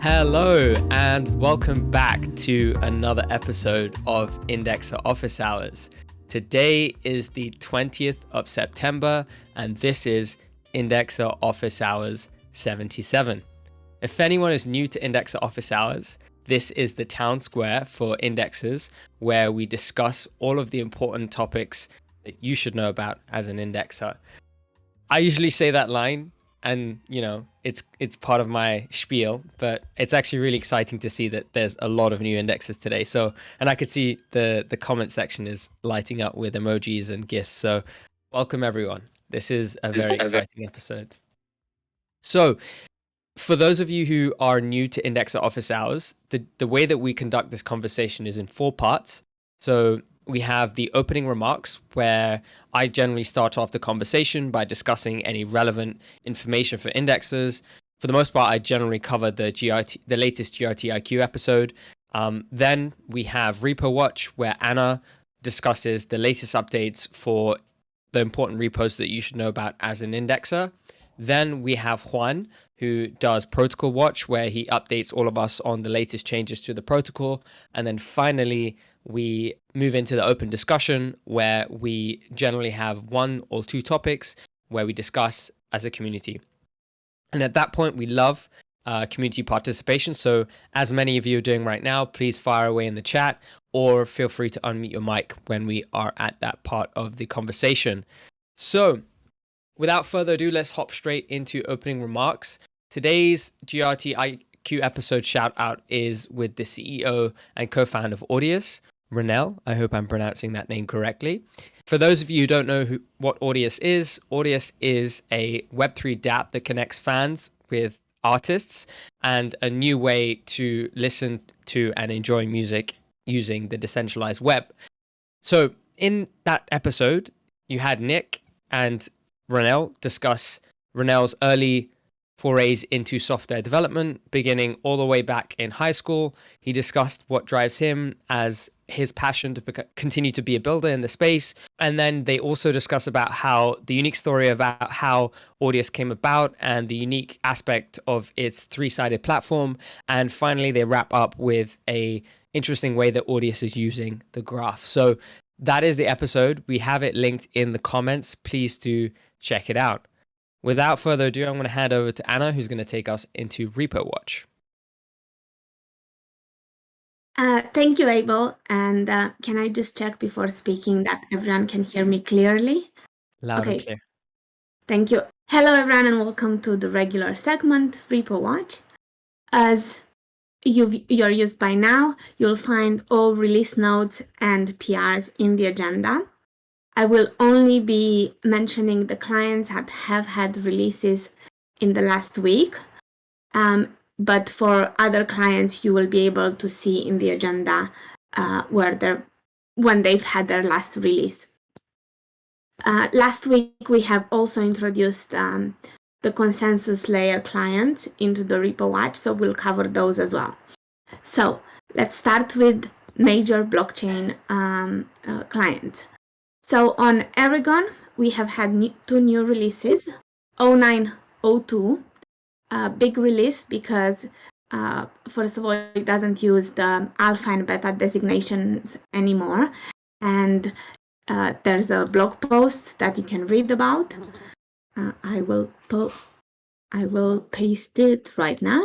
Hello and welcome back to another episode of Indexer Office Hours. Today is the 20th of September and this is Indexer Office Hours 77. If anyone is new to Indexer Office Hours, this is the town square for indexers where we discuss all of the important topics that you should know about as an indexer. I usually say that line and, you know, it's part of my spiel, but it's actually really exciting to see that there's a lot of new indexers today. So, and I could see the comment section is lighting up with emojis and GIFs. So welcome everyone. This is a very exciting episode. So for those of you who are new to Indexer Office Hours, the way that we conduct this conversation is in 4 parts. So we have the opening remarks, where I generally start off the conversation by discussing any relevant information for indexers. For the most part, I generally cover the latest GRT-IQ episode. Then we have Repo Watch, where Anna discusses the latest updates for the important repos that you should know about as an indexer. Then we have Juan, who does Protocol Watch, where he updates all of us on the latest changes to the protocol. And then finally, we move into the open discussion, where we generally have 1 or 2 topics where we discuss as a community. And at that point, we love community participation. So as many of you are doing right now, please fire away in the chat or feel free to unmute your mic when we are at that part of the conversation. So without further ado, let's hop straight into opening remarks. Today's GRT-IQ episode shout out is with the CEO and co-founder of Audius, Ronel. I hope I'm pronouncing that name correctly. For those of you who don't know what Audius is a Web3 dApp that connects fans with artists and a new way to listen to and enjoy music using the decentralized web. So in that episode, you had Nick and Ronel discuss Ronel's early forays into software development, beginning all the way back in high school. He discussed what drives him as his passion to continue to be a builder in the space. And then they also discuss about how the unique story about how Audius came about and the unique aspect of its 3-sided platform. And finally, they wrap up with a interesting way that Audius is using the graph. So that is the episode. We have it linked in the comments. Please do check it out. Without further ado, I'm going to hand over to Anna, who's going to take us into Repo Watch. Thank you, Abel. And can I just check before speaking that everyone can hear me clearly? Loud and clear. Thank you. Hello, everyone, and welcome to the regular segment, Repo Watch. As you're used by now, you'll find all release notes and PRs in the agenda. I will only be mentioning the clients that have had releases in the last week. But for other clients, you will be able to see in the agenda when they've had their last release. Last week, we have also introduced the consensus layer client into the Repo Watch, so we'll cover those as well. So let's start with major blockchain client. So on Aragon, we have had 2 new releases, 0902. Big release because, first of all, it doesn't use the alpha and beta designations anymore. And there's a blog post that you can read about. I will paste it right now.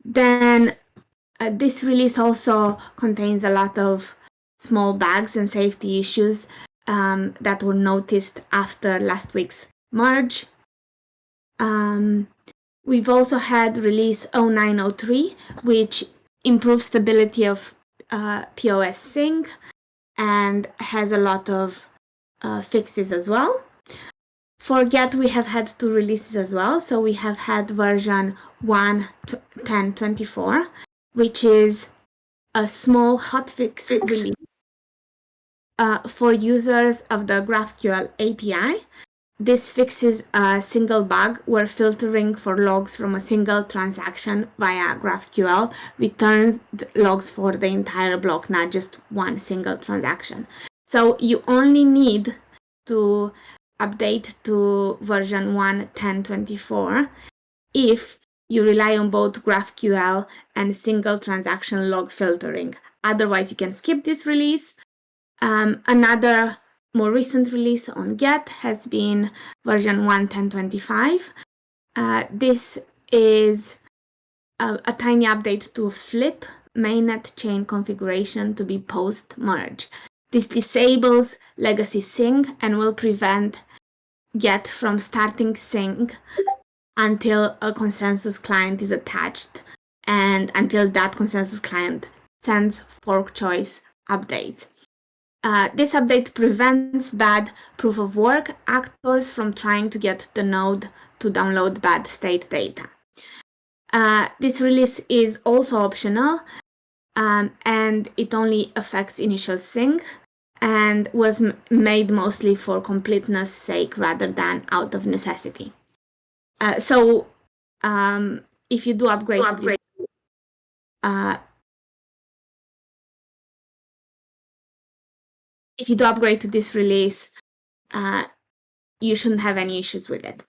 Then this release also contains a lot of small bugs and safety issues that were noticed after last week's merge. We've also had release 0903, which improves stability of POS sync and has a lot of fixes as well. For Get, we have had 2 releases as well. So we have had version 1.10.24, which is a small hotfix release for users of the GraphQL API. This fixes a single bug where filtering for logs from a single transaction via GraphQL returns the logs for the entire block, not just one single transaction. So you only need to update to version 1.10.24 if you rely on both GraphQL and single transaction log filtering. Otherwise, you can skip this release. Another more recent release on Get has been version 1.10.25. This is a tiny update to flip mainnet chain configuration to be post-merge. This disables legacy sync and will prevent Get from starting sync until a consensus client is attached and until that consensus client sends fork choice updates. This update prevents bad proof of work actors from trying to get the node to download bad state data. This release is also optional, and it only affects initial sync and was made mostly for completeness sake rather than out of necessity. So if you do upgrade to this, if you do upgrade to this release, you shouldn't have any issues with it.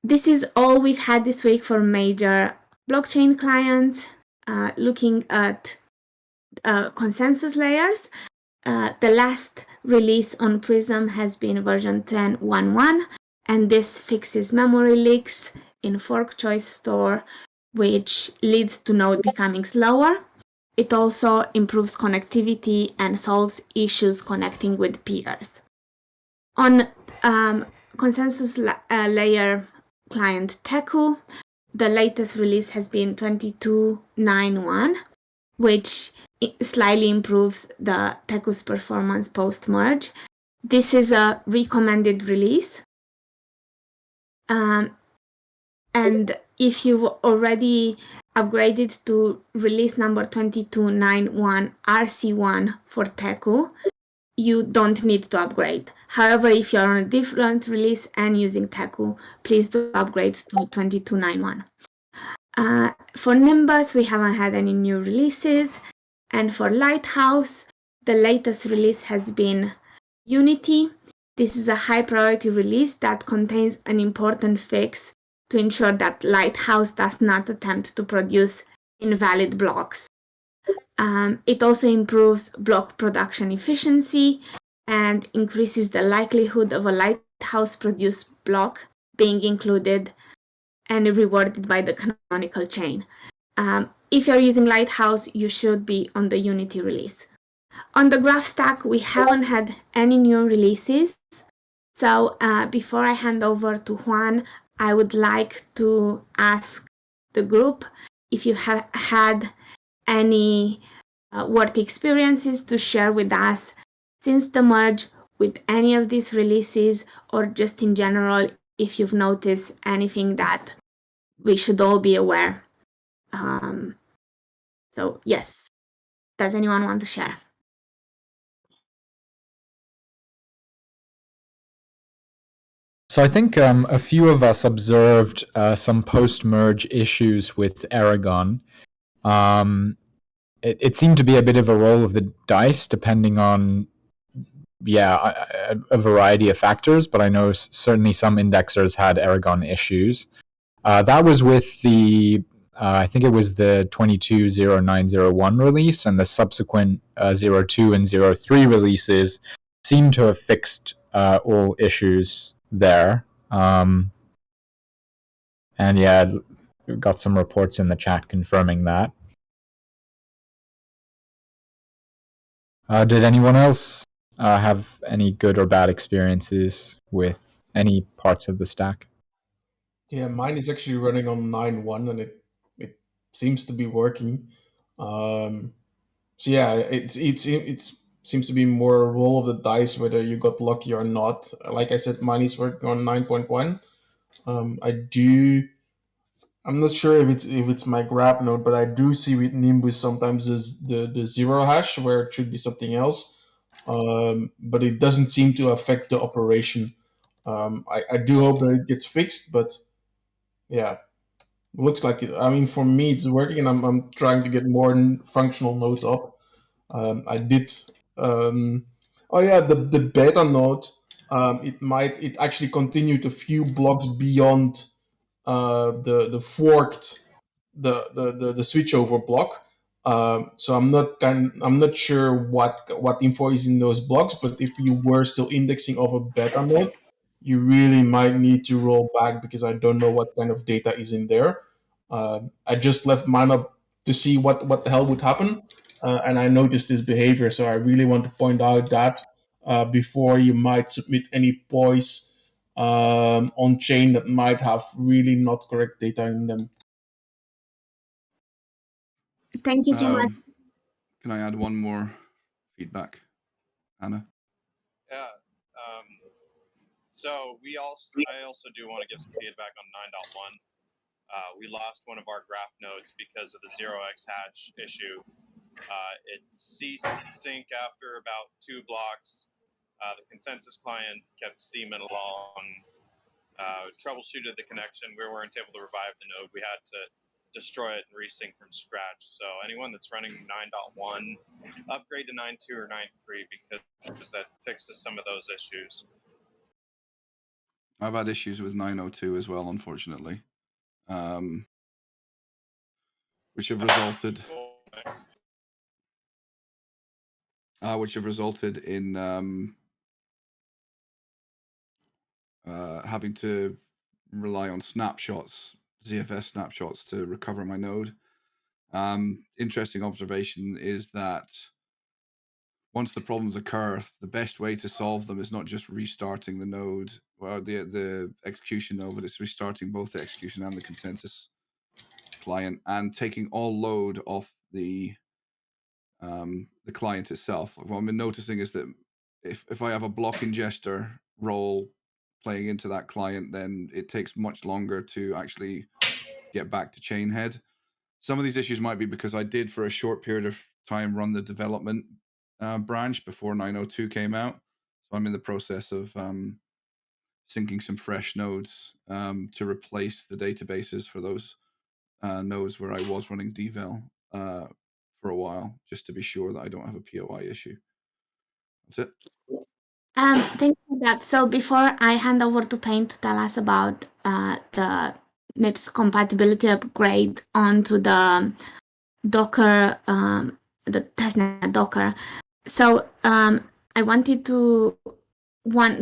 This is all we've had this week for major blockchain clients. Looking at consensus layers, the last release on Prism has been version 10.1.1, and this fixes memory leaks in fork choice store, which leads to node becoming slower. It also improves connectivity and solves issues connecting with peers. On consensus layer client Teku, the latest release has been 22.9.1, which slightly improves the Teku's performance post-merge. This is a recommended release. And if you've already upgraded to release number 22.9.1 RC1 for Teku, you don't need to upgrade. However, if you're on a different release and using Teku, please do upgrade to 22.9.1. For Nimbus, we haven't had any new releases. And for Lighthouse, the latest release has been Unity. This is a high priority release that contains an important fix to ensure that Lighthouse does not attempt to produce invalid blocks. It also improves block production efficiency and increases the likelihood of a Lighthouse produced block being included and rewarded by the canonical chain. If you're using Lighthouse, you should be on the Unity release. On the graph stack, we haven't had any new releases. So before I hand over to Juan, I would like to ask the group if you have had any worthy experiences to share with us since the merge with any of these releases, or just in general, if you've noticed anything that we should all be aware. So yes, does anyone want to share? So I think a few of us observed some post-merge issues with Aragon. It seemed to be a bit of a roll of the dice, depending on a variety of factors. But I know certainly some indexers had Aragon issues. That was with the I think it was the 22.09.01 release, and the subsequent 02 and 03 releases seem to have fixed all issues there. And yeah, we've got some reports in the chat confirming that. Did anyone else have any good or bad experiences with any parts of the stack? Yeah, mine is actually running on 9.1 and it seems to be working. So yeah, it seems to be more a roll of the dice whether you got lucky or not. Like I said, mine is working on 9.1. I'm not sure if it's my grab node, but I do see with Nimbus sometimes is the zero hash where it should be something else. But it doesn't seem to affect the operation. I do hope that it gets fixed, but yeah, looks like it. I mean, for me, it's working, and I'm trying to get more functional nodes up. I did. Oh yeah, the beta node. It actually continued a few blocks beyond the forked the switchover block. So I'm not sure what info is in those blocks, but if you were still indexing of a beta node, you really might need to roll back, because I don't know what kind of data is in there. I just left mine up to see what the hell would happen, and I noticed this behavior. So I really want to point out that before you might submit any POIs on chain that might have really not correct data in them. Thank you so much. Can I add one more feedback, Anna? Yeah. So I also do want to give some feedback on 9.1. We lost one of our graph nodes because of the 0x hash issue. It ceased sync after about 2 blocks. The consensus client kept steaming along. Troubleshooted the connection. We weren't able to revive the node. We had to destroy it and resync from scratch. So anyone that's running 9.1, upgrade to 9.2 or 9.3, because that fixes some of those issues. I've had issues with 9.02 as well, unfortunately, which have resulted in having to rely on snapshots, ZFS snapshots, to recover my node. Interesting observation is that once the problems occur, the best way to solve them is not just restarting the node or the execution node, but it's restarting both the execution and the consensus client and taking all load off the client itself. What I've been noticing is that if I have a block ingester role playing into that client, then it takes much longer to actually get back to chain head. Some of these issues might be because I did, for a short period of time, run the development branch before 9.02 came out. So I'm in the process of syncing some fresh nodes to replace the databases for those nodes where I was running devel for a while, just to be sure that I don't have a POI issue. That's it. Thank you for that. So before I hand over to Payne to tell us about the MIPS compatibility upgrade onto the Docker, the testnet Docker. So I wanted to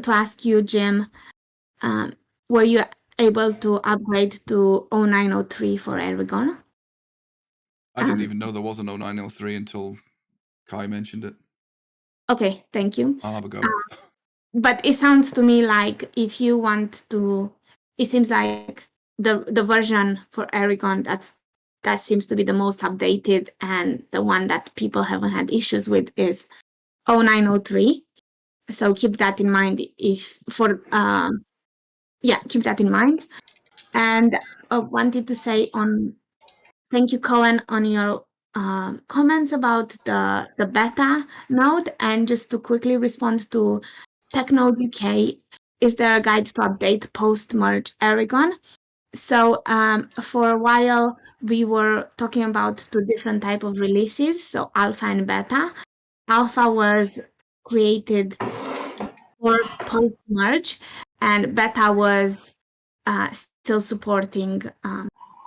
ask you, Jim, were you able to upgrade to 0903 for Aragon? I didn't even know there was an 0903 until Kai mentioned it. Okay, thank you. I'll have a go. But it sounds to me like if you want to, it seems like the version for Aragon that seems to be the most updated and the one that people haven't had issues with is 0903. So keep that in mind keep that in mind. And I wanted to say thank you, Cohen, on your comments about the beta node, and just to quickly respond to TechNodes UK, is there a guide to update post-merge Aragon? So for a while, we were talking about 2 different types of releases, so alpha and beta. Alpha was created for post-merge, and beta was still supporting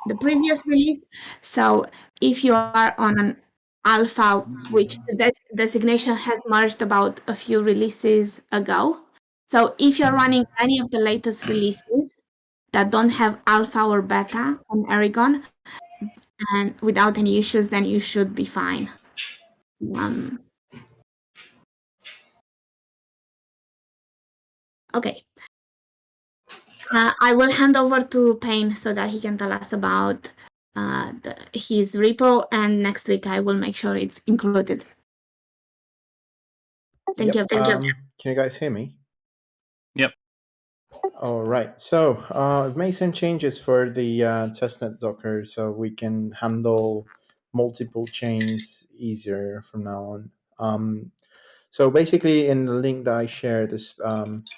the previous release. So if you are on an alpha, which the designation has merged about a few releases ago, so if you're running any of the latest releases that don't have alpha or beta on Aragon and without any issues, then you should be fine. Okay. I will hand over to Payne so that he can tell us about his repo, and next week I will make sure it's included. Thank you. Can you guys hear me? Yep. All right. So I've made some changes for the testnet Docker so we can handle multiple chains easier from now on. So basically, in the link that I shared,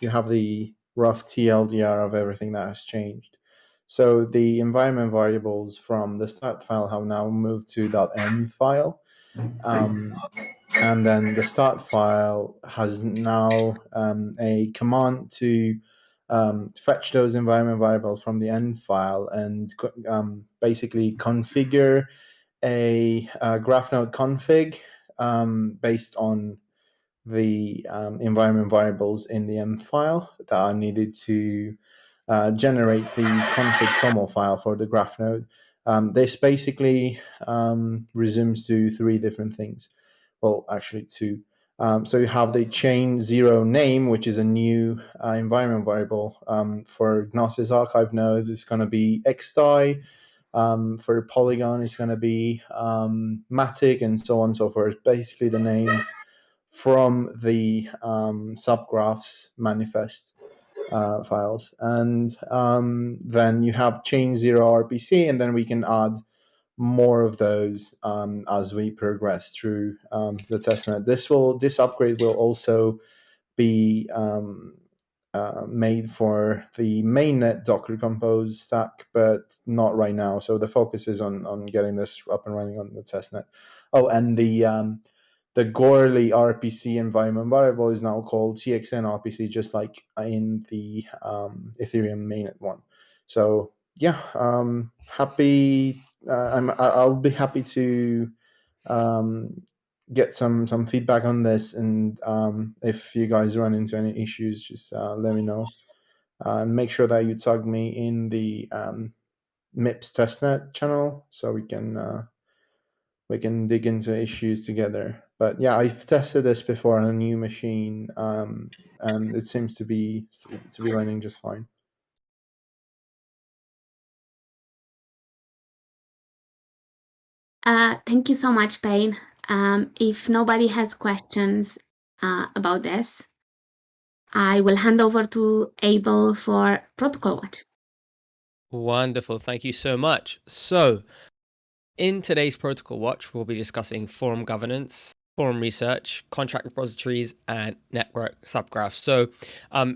you have the rough TLDR of everything that has changed. So the environment variables from the start file have now moved to .env file. And then the start file has now a command to fetch those environment variables from the end file and basically configure a graph node config based on the environment variables in the end file that are needed to generate the config toml file for the graph node. This basically resumes to three different things. Well, actually two. So you have the chain 0 name, which is a new environment variable. For Gnosis archive node, it's going to be xdi. For Polygon, it's going to be Matic, and so on and so forth. Basically, the names from the subgraphs manifest files. And then you have chain 0 RPC, and then we can add more of those as we progress through the testnet. This upgrade will also be made for the mainnet Docker Compose stack, but not right now. So the focus is on getting this up and running on the testnet. Oh, and the 𝗨𝗀𝗲 RPC environment variable is now called TXN RPC, just like in the Ethereum mainnet one. So yeah, I'll be happy to get some feedback on this, and if you guys run into any issues, just let me know. Make sure that you tag me in the MIPS testnet channel so we can dig into issues together. But yeah, I've tested this before on a new machine, and it seems to be running just fine. Thank you so much, Payne. If nobody has questions about this, I will hand over to Abel for Protocol Watch. Wonderful. Thank you so much. So, in today's Protocol Watch, we'll be discussing forum governance, forum research, contract repositories, and network subgraphs. So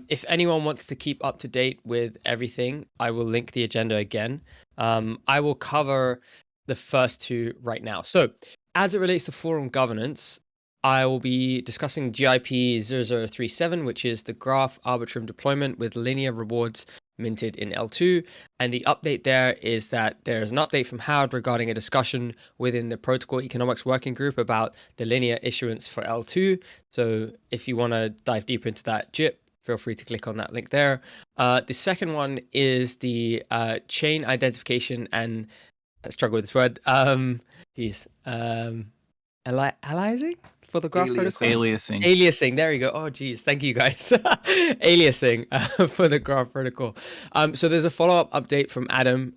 if anyone wants to keep up to date with everything, I will link the agenda again. I will cover the first two right now. So as it relates to forum governance, I will be discussing GIP 0037, which is the graph arbitrum deployment with linear rewards minted in L2, and the update there is that there's an update from Howard regarding a discussion within the protocol economics working group about the linear issuance for L2. So if you want to dive deeper into that JIP, feel free to click on that link there. The second one is the chain identification and I struggle with this word. Aliasing for the graph protocol? Aliasing. There you go. Oh, geez. Thank you, guys. Aliasing for the graph protocol. So there's a follow-up update from Adam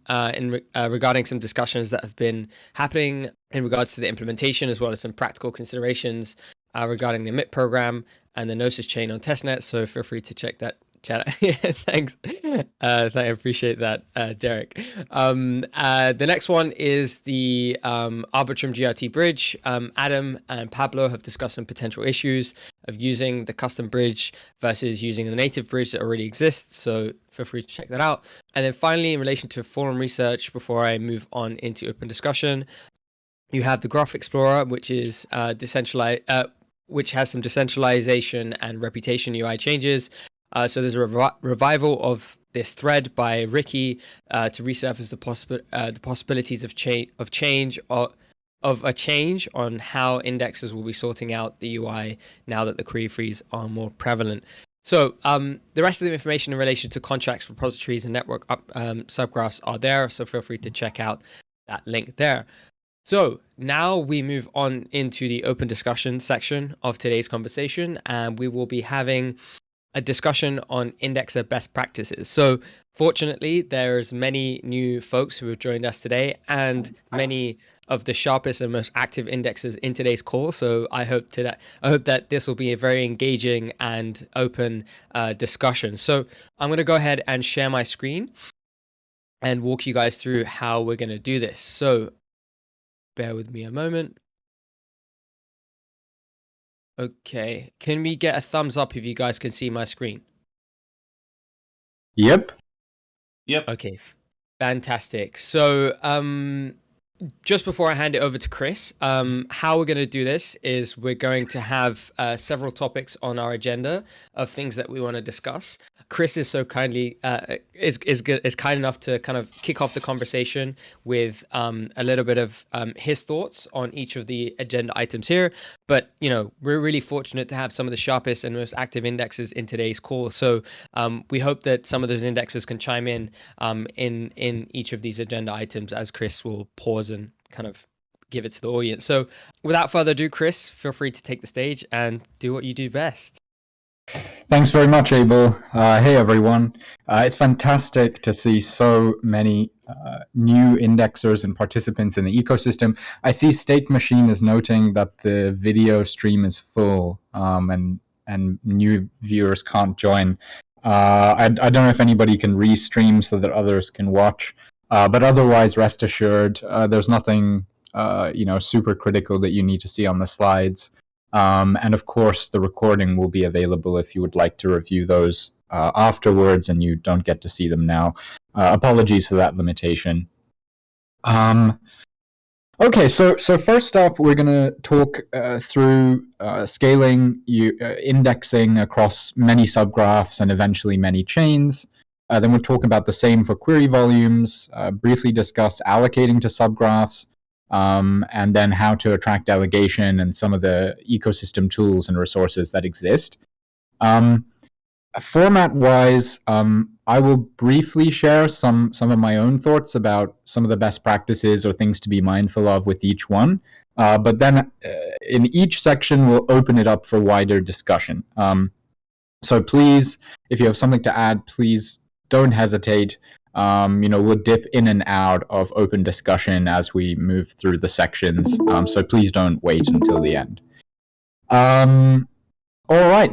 regarding some discussions that have been happening in regards to the implementation, as well as some practical considerations regarding the MIP program and the Gnosis chain on testnet. So feel free to check that chat. Thanks. I appreciate that, Derek. The next one is the Arbitrum GRT bridge. Adam and Pablo have discussed some potential issues of using the custom bridge versus using the native bridge that already exists. So feel free to check that out. And then finally, in relation to forum research, before I move on into open discussion, you have the Graph Explorer, which is decentralized, which has some decentralization and reputation UI changes. So there's a revival of this thread by Ricky to resurface the possibilities of change on how indexers will be sorting out the UI now that the query frees are more prevalent. So the rest of the information in relation to contracts, repositories, and network subgraphs are there. So feel free to check out that link there. So now we move on into the open discussion section of today's conversation, and we will be having a discussion on indexer best practices. So fortunately, there's many new folks who have joined us today and many of the sharpest and most active indexers in today's call. So I hope that this will be a very engaging and open discussion. So I'm going to go ahead and share my screen and walk you guys through how we're going to do this. So bear with me a moment. Okay, can we get a thumbs up if you guys can see my screen? Yep. Okay, fantastic. So Just before I hand it over to Chris, how we're going to do this is we're going to have several topics on our agenda of things that we want to discuss. Chris is so kindly is kind enough to kind of kick off the conversation with a little bit of his thoughts on each of the agenda items here. But we're really fortunate to have some of the sharpest and most active indexes in today's call. So we hope that some of those indexes can chime in each of these agenda items as Chris will pause and kind of give it to the audience. So without further ado, Chris, feel free to take the stage and do what you do best. Thanks very much, Abel. Hey, everyone. It's fantastic to see so many new indexers and participants in the ecosystem. I see State Machine is noting that the video stream is full and new viewers can't join. I don't know if anybody can restream so that others can watch. But otherwise, rest assured, there's nothing super critical that you need to see on the slides. And of course, the recording will be available if you would like to review those afterwards and you don't get to see them now. Apologies for that limitation. Okay, so first up, we're going to talk through scaling, indexing across many subgraphs and eventually many chains. Then we'll talk about the same for query volumes, briefly discuss allocating to subgraphs, and then how to attract delegation and some of the ecosystem tools and resources that exist. Format-wise, I will briefly share some of my own thoughts about some of the best practices or things to be mindful of with each one. But then in each section, we'll open it up for wider discussion. So please, if you have something to add, please don't hesitate. We'll dip in and out of open discussion as we move through the sections. So please don't wait until the end. All right.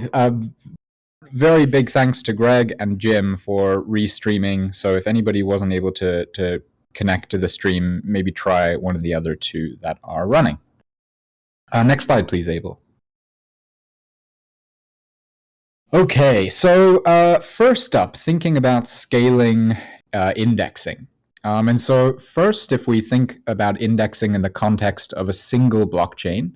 Very big thanks to Greg and Jim for restreaming. So if anybody wasn't able to connect to the stream, maybe try one of the other two that are running. Next slide, please, Abel. Okay, so first up, thinking about scaling indexing. And so first, if we think about indexing in the context of a single blockchain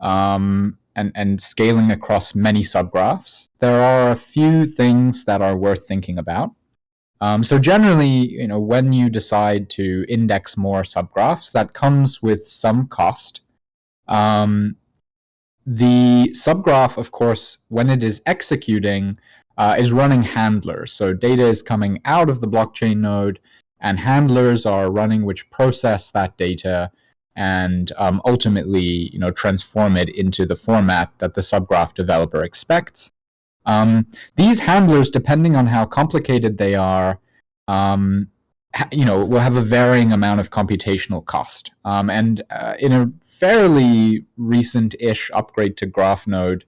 and scaling across many subgraphs, there are a few things that are worth thinking about. So generally, when you decide to index more subgraphs, that comes with some cost. The subgraph, of course, when it is executing, is running handlers. So data is coming out of the blockchain node, and handlers are running which process that data and ultimately, transform it into the format that the subgraph developer expects. These handlers, depending on how complicated they are, will have a varying amount of computational cost. And in a fairly recent-ish upgrade to GraphNode,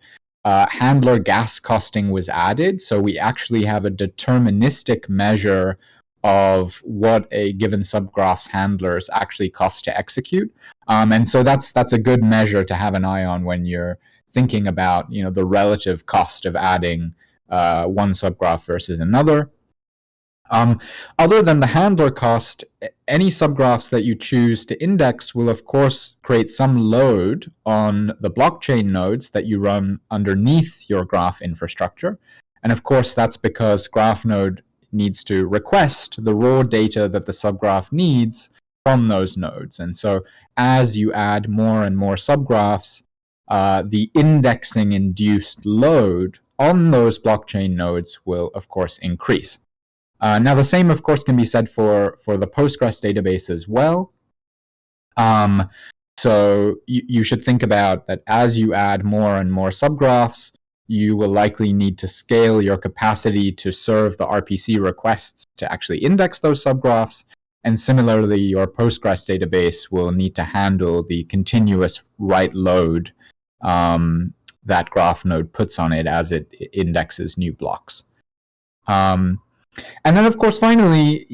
handler gas costing was added. So we actually have a deterministic measure of what a given subgraph's handlers actually cost to execute. And so that's a good measure to have an eye on when you're thinking about the relative cost of adding one subgraph versus another. Other than the handler cost, any subgraphs that you choose to index will, of course, create some load on the blockchain nodes that you run underneath your graph infrastructure. And of course, that's because GraphNode needs to request the raw data that the subgraph needs from those nodes. And so as you add more and more subgraphs, the indexing-induced load on those blockchain nodes will, of course, increase. Now, the same, of course, can be said for the Postgres database as well. So you should think about that as you add more and more subgraphs, you will likely need to scale your capacity to serve the RPC requests to actually index those subgraphs. And similarly, your Postgres database will need to handle the continuous write load that GraphNode puts on it as it indexes new blocks. And then, of course, finally,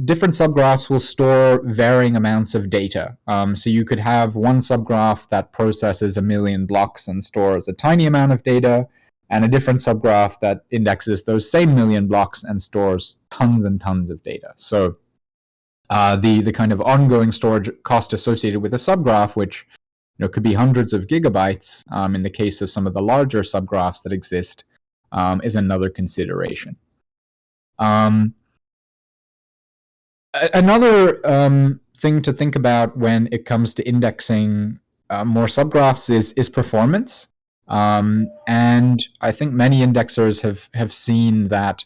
different subgraphs will store varying amounts of data. So you could have one subgraph that processes 1 million blocks and stores a tiny amount of data, and a different subgraph that indexes those same 1 million blocks and stores tons and tons of data. So the kind of ongoing storage cost associated with a subgraph, which could be hundreds of gigabytes in the case of some of the larger subgraphs that exist, is another consideration. Another thing to think about when it comes to indexing more subgraphs is performance. And I think many indexers have seen that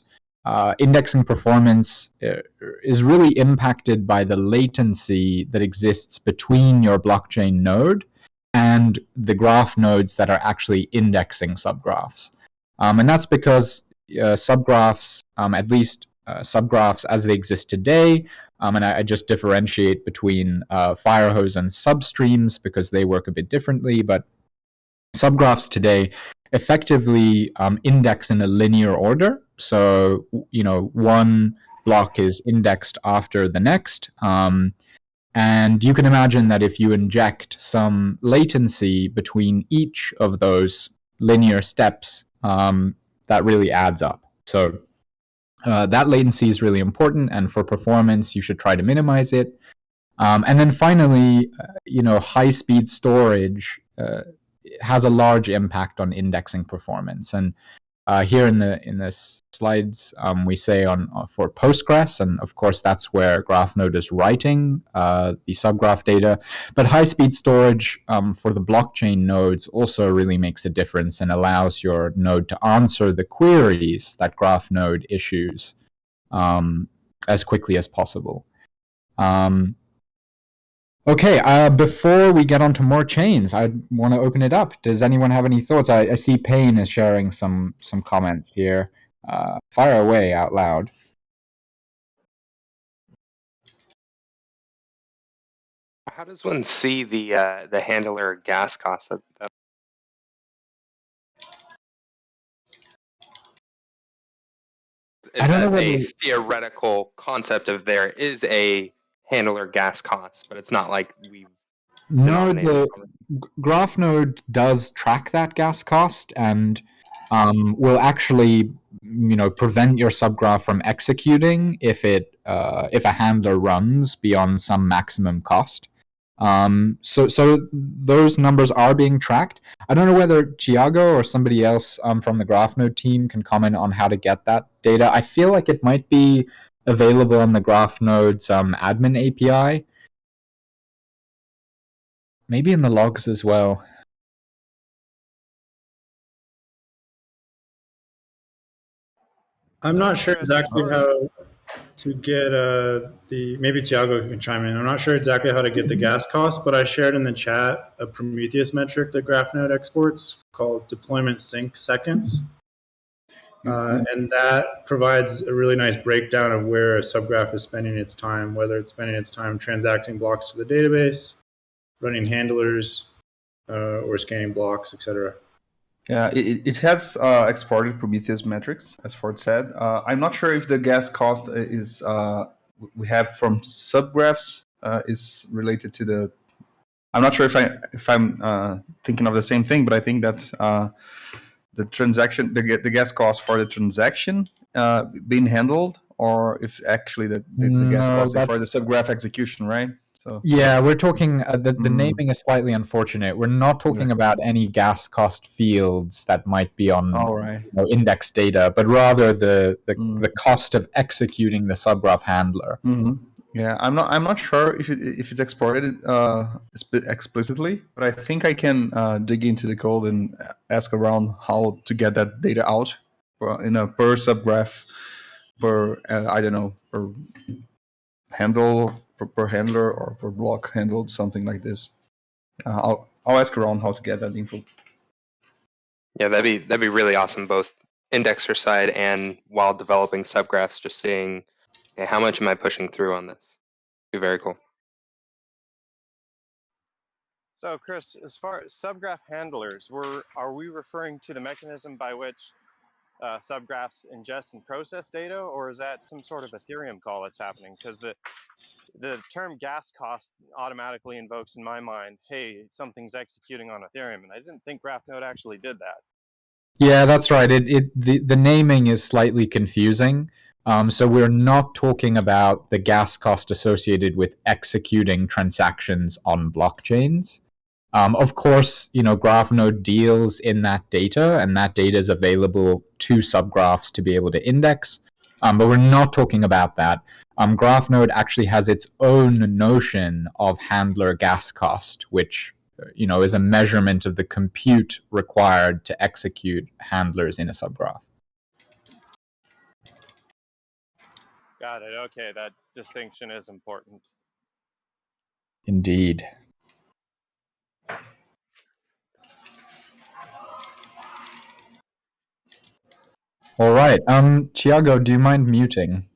indexing performance is really impacted by the latency that exists between your blockchain node and the graph nodes that are actually indexing subgraphs. And that's because subgraphs, at least subgraphs as they exist today, and I just differentiate between Firehose and substreams because they work a bit differently, but subgraphs today effectively index in a linear order. So, one block is indexed after the next. And you can imagine that if you inject some latency between each of those linear steps, that really adds up. So that latency is really important, and for performance, you should try to minimize it. And then finally, high-speed storage has a large impact on indexing performance. And here in the slides, we say for Postgres, and of course that's where GraphNode is writing the subgraph data. But high-speed storage for the blockchain nodes also really makes a difference and allows your node to answer the queries that GraphNode issues as quickly as possible. Okay, before we get on to more chains, I want to open it up. Does anyone have any thoughts? I see Payne is sharing some comments here. Fire away out loud. How does one see the handler gas cost? I don't know whether a theoretical concept of there is a handler gas cost, but it's not like we. No, the GraphNode does track that gas cost and will actually, prevent your subgraph from executing if a handler runs beyond some maximum cost. So those numbers are being tracked. I don't know whether Thiago or somebody else from the GraphNode team can comment on how to get that data. I feel like it might be available on the GraphNode's admin API. Maybe in the logs as well. I'm not sure exactly how to get maybe Thiago can chime in. I'm not sure exactly how to get the gas cost, but I shared in the chat a Prometheus metric that GraphNode exports called deployment sync seconds. And that provides a really nice breakdown of where a subgraph is spending its time, whether it's spending its time transacting blocks to the database, running handlers, or scanning blocks, etc. Yeah, it has exported Prometheus metrics, as Ford said. I'm not sure if the gas cost is we have from subgraphs is related to the. I'm not sure if I'm thinking of the same thing, but I think that the transaction, the gas cost for the transaction being handled, or if actually the gas cost is for the subgraph execution, right? So yeah, we're talking the naming is slightly unfortunate. We're not talking about any gas cost fields that might be on index data, but rather the cost of executing the subgraph handler. Yeah, I'm not sure if it's exported explicitly, but I think I can dig into the code and ask around how to get that data out in a per subgraph, per per handle, per handler, or per block handled, something like this. I'll ask around how to get that info. Yeah, that'd be really awesome, both indexer side and while developing subgraphs, just seeing how much am I pushing through on this. Be very cool. So Chris, as far as subgraph handlers, are we referring to the mechanism by which subgraphs ingest and process data, or is that some sort of Ethereum call that's happening? Because the term gas cost automatically invokes in my mind, hey, something's executing on Ethereum, and I didn't think GraphNode actually did that. Yeah, that's right. The naming is slightly confusing. So we're not talking about the gas cost associated with executing transactions on blockchains. Of course, GraphNode deals in that data, and that data is available to subgraphs to be able to index. But we're not talking about that. GraphNode actually has its own notion of handler gas cost, which is a measurement of the compute required to execute handlers in a subgraph. Got it. Okay, that distinction is important. Indeed. All right. Thiago, do you mind muting?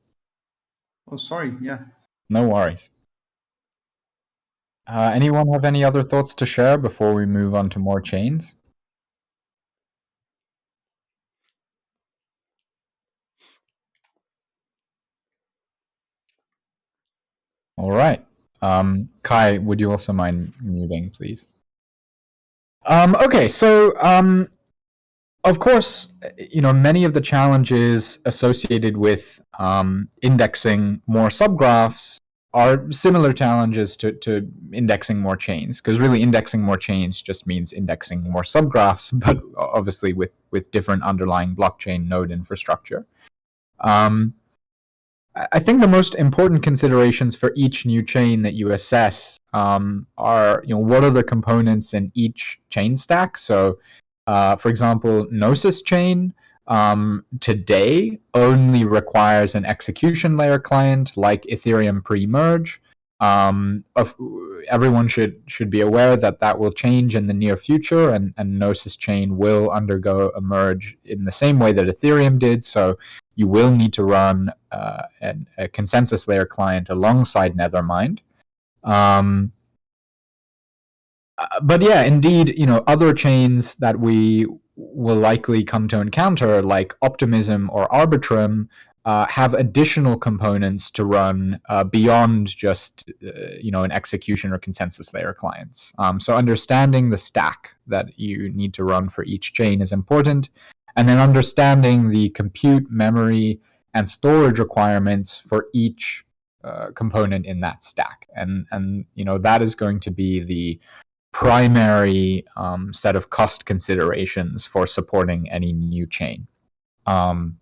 Oh, sorry. Yeah. No worries. Anyone have any other thoughts to share before we move on to more chains? All right. Kai, would you also mind muting, please? Okay, so of course, many of the challenges associated with indexing more subgraphs are similar challenges to indexing more chains, because really indexing more chains just means indexing more subgraphs, but obviously with different underlying blockchain node infrastructure. I think the most important considerations for each new chain that you assess are, what are the components in each chain stack? So, for example, Gnosis chain today only requires an execution layer client like Ethereum pre-merge. Everyone should be aware that will change in the near future, and Gnosis chain will undergo a merge in the same way that Ethereum did. So you will need to run a consensus layer client alongside Nethermind. But yeah, indeed, other chains that we will likely come to encounter, like Optimism or Arbitrum, have additional components to run beyond just an execution or consensus layer clients. So understanding the stack that you need to run for each chain is important, and then understanding the compute, memory, and storage requirements for each component in that stack, and that is going to be the primary set of cost considerations for supporting any new chain. Payne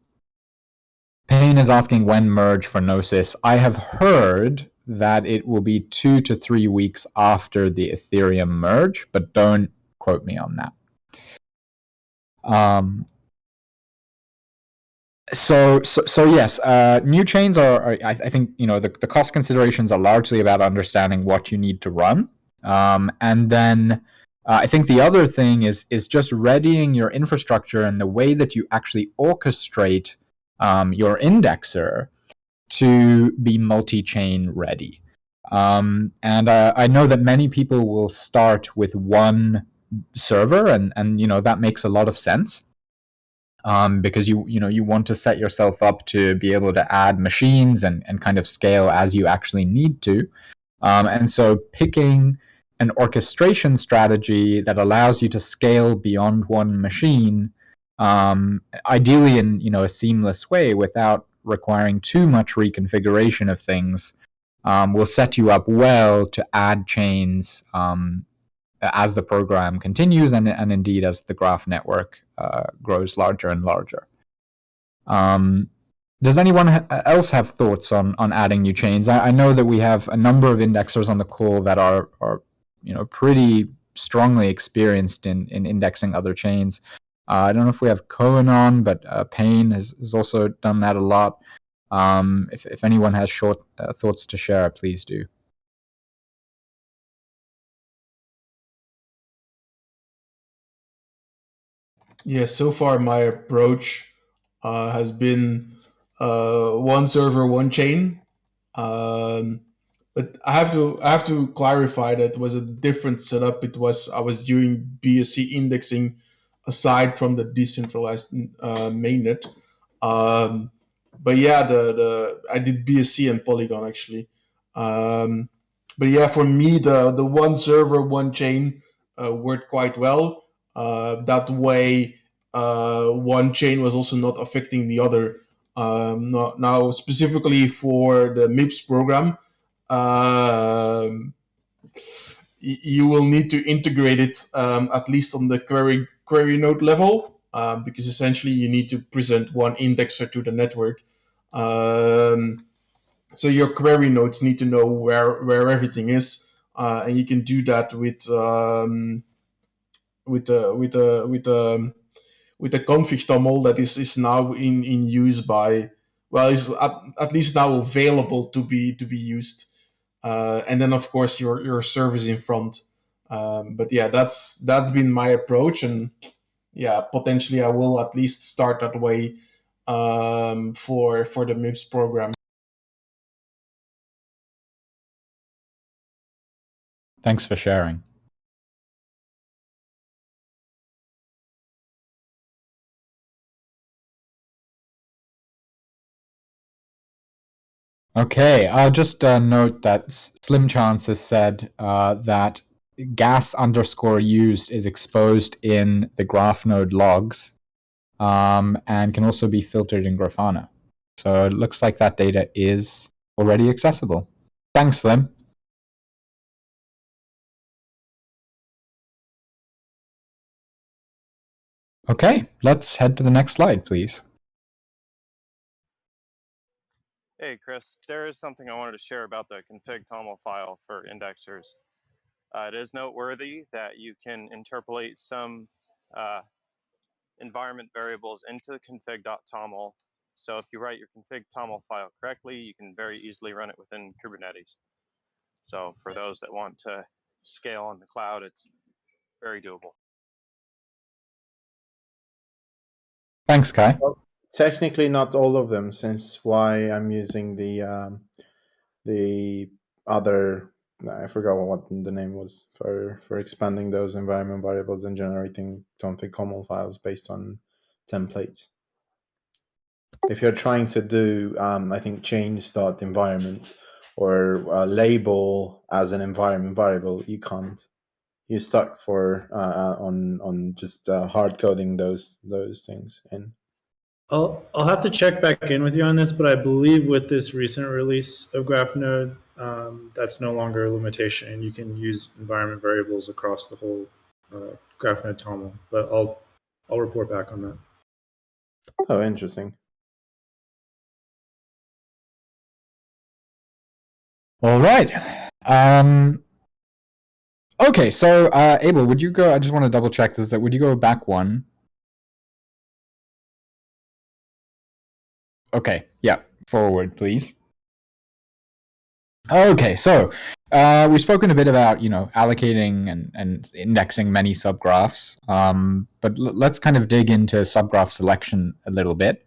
is asking when merge for Gnosis. I have heard that it will be 2 to 3 weeks after the Ethereum merge, but don't quote me on that. So yes, new chains are I think the cost considerations are largely about understanding what you need to run, and then I think the other thing is just readying your infrastructure and the way that you actually orchestrate your indexer to be multi-chain ready. And I know that many people will start with one server, and that makes a lot of sense. Because you want to set yourself up to be able to add machines and kind of scale as you actually need to. And so picking an orchestration strategy that allows you to scale beyond one machine, ideally in a seamless way without requiring too much reconfiguration of things, will set you up well to add chains as the program continues, and indeed as the graph network grows larger and larger. Does anyone else have thoughts on adding new chains? I know that we have a number of indexers on the call that are pretty strongly experienced in indexing other chains. I don't know if we have Cohen on, but Payne has also done that a lot. If anyone has short thoughts to share, please do. Yeah, so far my approach has been one server, one chain. But I have to clarify that it was a different setup. I was doing BSC indexing aside from the decentralized mainnet. But yeah, I did BSC and Polygon actually. But yeah, for me the one server, one chain worked quite well. That way, one chain was also not affecting the other. Now, specifically for the MIPS program, you will need to integrate it at least on the query node level, because essentially you need to present one indexer to the network. So your query nodes need to know where everything is, and you can do that with the config toml that is now in use by, well, is at least now available to be used. And then of course your service in front. But yeah, that's been my approach, and yeah, potentially I will at least start that way for the MIPS program. Thanks for sharing. Okay, I'll just note that Slim Chance has said that gas underscore used is exposed in the graph node logs, and can also be filtered in Grafana. So it looks like that data is already accessible. Thanks, Slim. Okay, let's head to the next slide, please. Hey, Chris, there is something I wanted to share about the config toml file for indexers. It is noteworthy that you can interpolate some environment variables into config.toml. So if you write your config toml file correctly, you can very easily run it within Kubernetes. So for those that want to scale on the cloud, it's very doable. Thanks, Kai. Well, technically not all of them, since why I'm using the other, I forgot what the name was, for expanding those environment variables and generating config toml files based on templates. If you're trying to do, I think, change.environment or label as an environment variable, you can't. You're stuck for on just hard coding those things in. I'll have to check back in with you on this, but I believe with this recent release of GraphNode, that's no longer a limitation, and you can use environment variables across the whole GraphNode toml. But I'll report back on that. Oh, interesting. All right. Okay, so Abel, would you go? I just want to double check this. That would you go back one? Okay, yeah, forward, please. Okay, so we've spoken a bit about, allocating and indexing many subgraphs, but let's kind of dig into subgraph selection a little bit.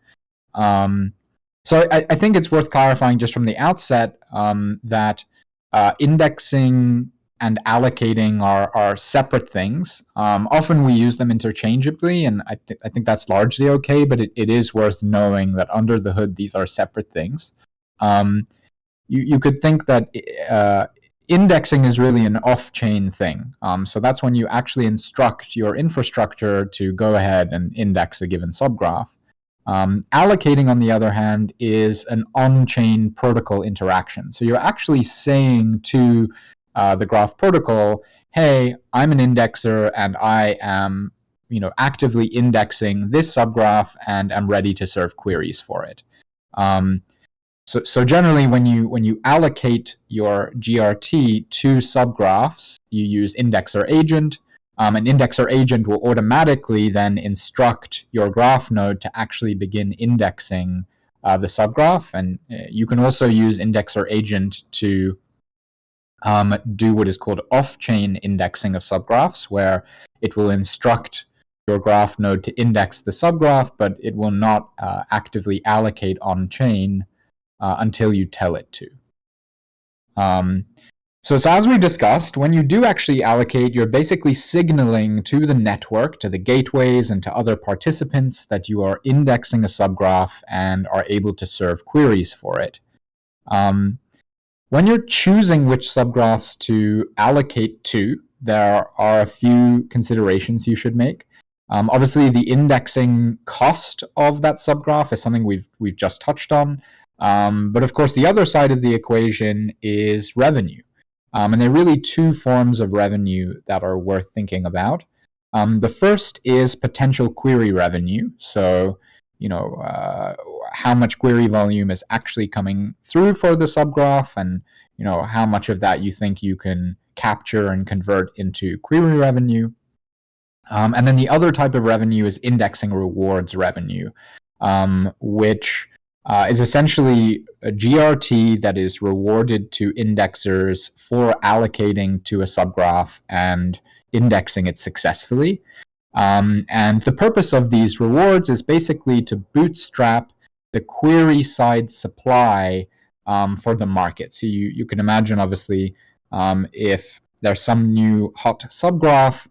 So I think it's worth clarifying just from the outset that indexing and allocating are separate things. Often we use them interchangeably, and I think that's largely okay, but it is worth knowing that under the hood, these are separate things. You could think that indexing is really an off-chain thing. So that's when you actually instruct your infrastructure to go ahead and index a given subgraph. Allocating, on the other hand, is an on-chain protocol interaction. So you're actually saying to the graph protocol, hey, I'm an indexer and I am actively indexing this subgraph and am ready to serve queries for it. So generally, when you allocate your GRT to subgraphs, you use indexer agent. An indexer agent will automatically then instruct your graph node to actually begin indexing the subgraph. And you can also use indexer agent to do what is called off-chain indexing of subgraphs, where it will instruct your graph node to index the subgraph, but it will not actively allocate on-chain until you tell it to. So as we discussed, when you do actually allocate, you're basically signaling to the network, to the gateways, and to other participants that you are indexing a subgraph and are able to serve queries for it. When you're choosing which subgraphs to allocate to, there are a few considerations you should make. Obviously, the indexing cost of that subgraph is something we've just touched on. But of course, the other side of the equation is revenue. And there are really two forms of revenue that are worth thinking about. The first is potential query revenue. So, how much query volume is actually coming through for the subgraph, and how much of that you think you can capture and convert into query revenue. And then the other type of revenue is indexing rewards revenue, which is essentially a GRT that is rewarded to indexers for allocating to a subgraph and indexing it successfully. And the purpose of these rewards is basically to bootstrap the query side supply for the market. So you can imagine, obviously, if there's some new hot subgraph,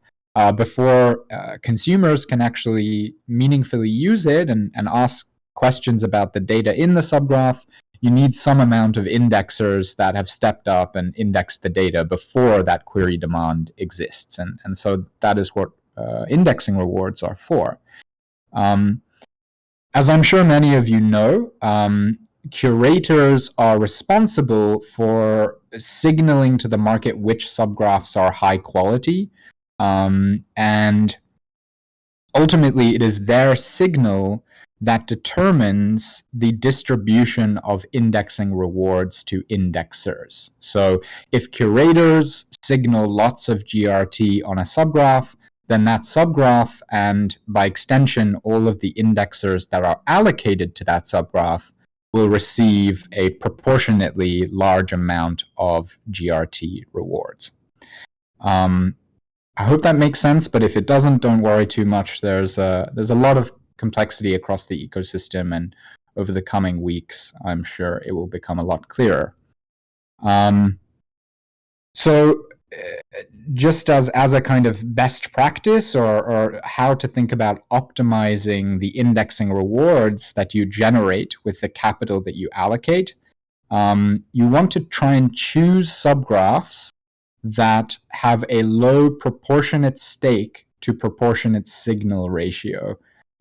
before consumers can actually meaningfully use it and ask questions about the data in the subgraph, you need some amount of indexers that have stepped up and indexed the data before that query demand exists. And so that is what indexing rewards are for. As I'm sure many of you know, curators are responsible for signaling to the market which subgraphs are high quality. And ultimately, it is their signal that determines the distribution of indexing rewards to indexers. So if curators signal lots of GRT on a subgraph, then that subgraph, and by extension, all of the indexers that are allocated to that subgraph, will receive a proportionately large amount of GRT rewards. I hope that makes sense, but if it doesn't, don't worry too much. There's a lot of complexity across the ecosystem, and over the coming weeks, I'm sure it will become a lot clearer. So just as a kind of best practice, or how to think about optimizing the indexing rewards that you generate with the capital that you allocate, you want to try and choose subgraphs that have a low proportionate stake to proportionate signal ratio.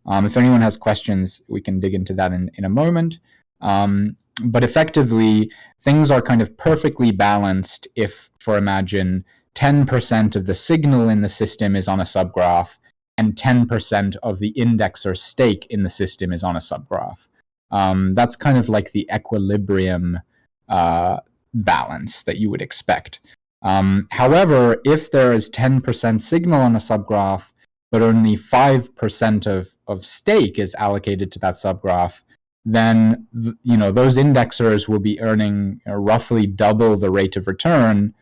If anyone has questions, we can dig into that in a moment. But effectively, things are kind of perfectly balanced if, for imagine, 10% of the signal in the system is on a subgraph and 10% of the indexer stake in the system is on a subgraph. That's kind of like the equilibrium balance that you would expect. However, if there is 10% signal on a subgraph, but only 5% of stake is allocated to that subgraph, then those indexers will be earning roughly double the rate of return,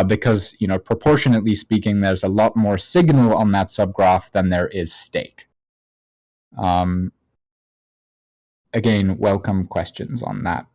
because proportionately speaking, there's a lot more signal on that subgraph than there is stake. Again, welcome questions on that.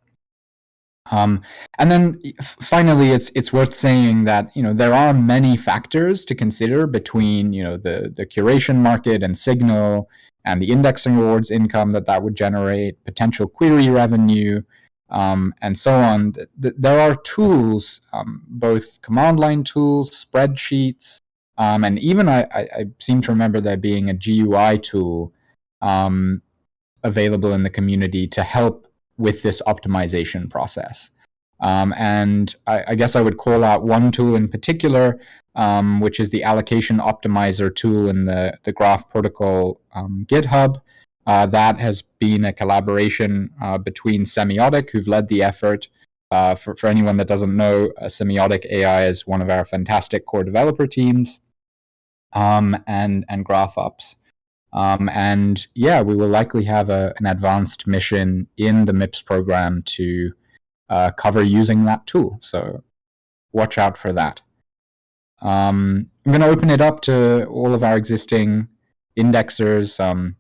And then finally, it's worth saying that there are many factors to consider between the curation market and signal and the indexing rewards income that would generate, potential query revenue, and so on. There are tools, both command line tools, spreadsheets, and even I seem to remember there being a GUI tool available in the community to help with this optimization process. And I guess I would call out one tool in particular, which is the Allocation Optimizer tool in the Graph Protocol GitHub. That has been a collaboration between Semiotic, who've led the effort. For anyone that doesn't know, Semiotic AI is one of our fantastic core developer teams, and GraphOps. And yeah, we will likely have an advanced mission in the MIPS program to cover using that tool. So watch out for that. I'm going to open it up to all of our existing indexers.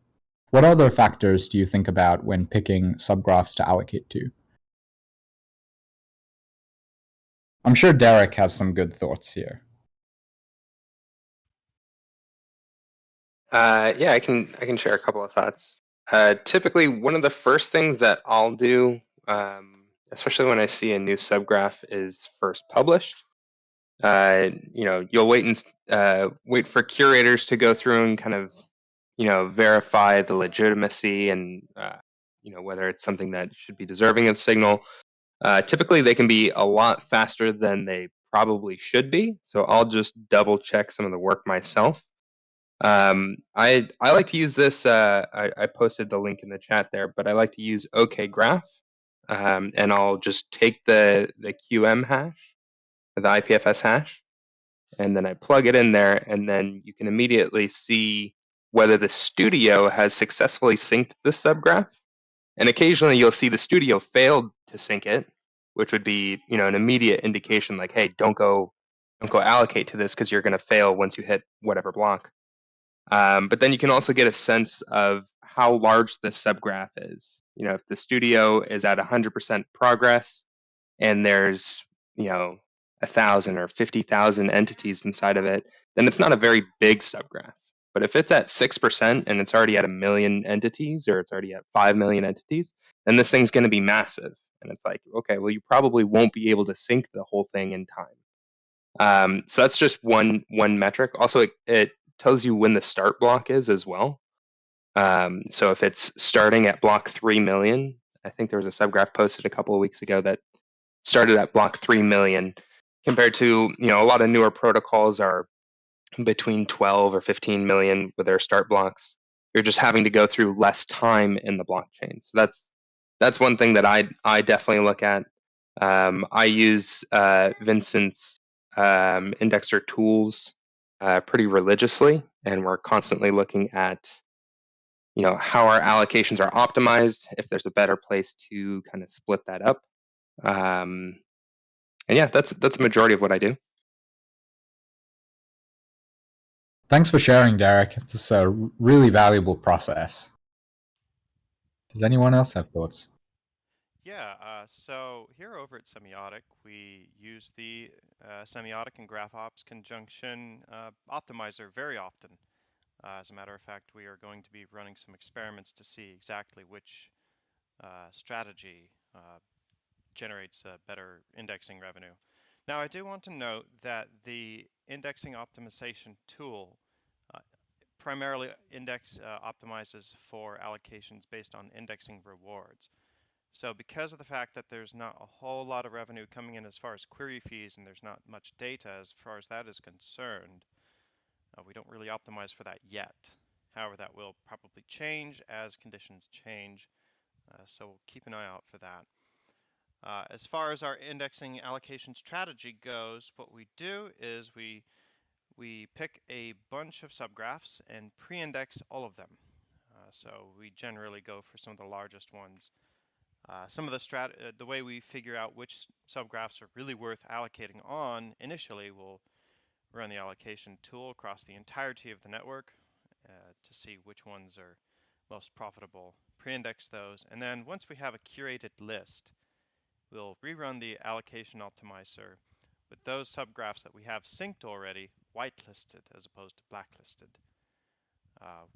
What other factors do you think about when picking subgraphs to allocate to? I'm sure Derek has some good thoughts here. Yeah, I can share a couple of thoughts. Typically, one of the first things that I'll do, especially when I see a new subgraph is first published. You'll wait for curators to go through and kind of verify the legitimacy and whether it's something that should be deserving of signal. Typically, they can be a lot faster than they probably should be. So I'll just double check some of the work myself. I like to use this. I posted the link in the chat there, but I like to use OKGraph, and I'll just take the QM hash, the IPFS hash, and then I plug it in there, and then you can immediately see whether the studio has successfully synced the subgraph. And occasionally you'll see the studio failed to sync it, which would be an immediate indication like, hey, don't go allocate to this because you're going to fail once you hit whatever block. But then you can also get a sense of how large the subgraph is. If the studio is at 100% progress and there's 1,000 or 50,000 entities inside of it, then it's not a very big subgraph. But if it's at 6% and it's already at 1 million entities, or it's already at 5 million entities, then this thing's going to be massive. And it's like, okay, well, you probably won't be able to sync the whole thing in time. So that's just one metric. Also, it tells you when the start block is as well. So if it's starting at block 3 million, I think there was a subgraph posted a couple of weeks ago that started at block 3 million, compared to, a lot of newer protocols are between 12 or 15 million with their start blocks. You're just having to go through less time in the blockchain. So that's one thing that I definitely look at. I use Vincent's indexer tools pretty religiously, and we're constantly looking at how our allocations are optimized, if there's a better place to kind of split that up. And yeah, that's a majority of what I do. Thanks for sharing, Derek. It's a really valuable process. Does anyone else have thoughts? Yeah, so here over at Semiotic, we use the Semiotic and GraphOps conjunction optimizer very often. As a matter of fact, we are going to be running some experiments to see exactly which strategy generates better indexing revenue. Now, I do want to note that the indexing optimization tool primarily optimizes for allocations based on indexing rewards. So because of the fact that there's not a whole lot of revenue coming in as far as query fees, and there's not much data as far as that is concerned, we don't really optimize for that yet. However, that will probably change as conditions change, so we'll keep an eye out for that. As far as our indexing allocation strategy goes, what we do is we pick a bunch of subgraphs and pre-index all of them. So we generally go for some of the largest ones. Some of the way we figure out which subgraphs are really worth allocating on initially, we'll run the allocation tool across the entirety of the network to see which ones are most profitable, pre-index those, and then once we have a curated list, we'll rerun the allocation optimizer with those subgraphs that we have synced already whitelisted as opposed to blacklisted.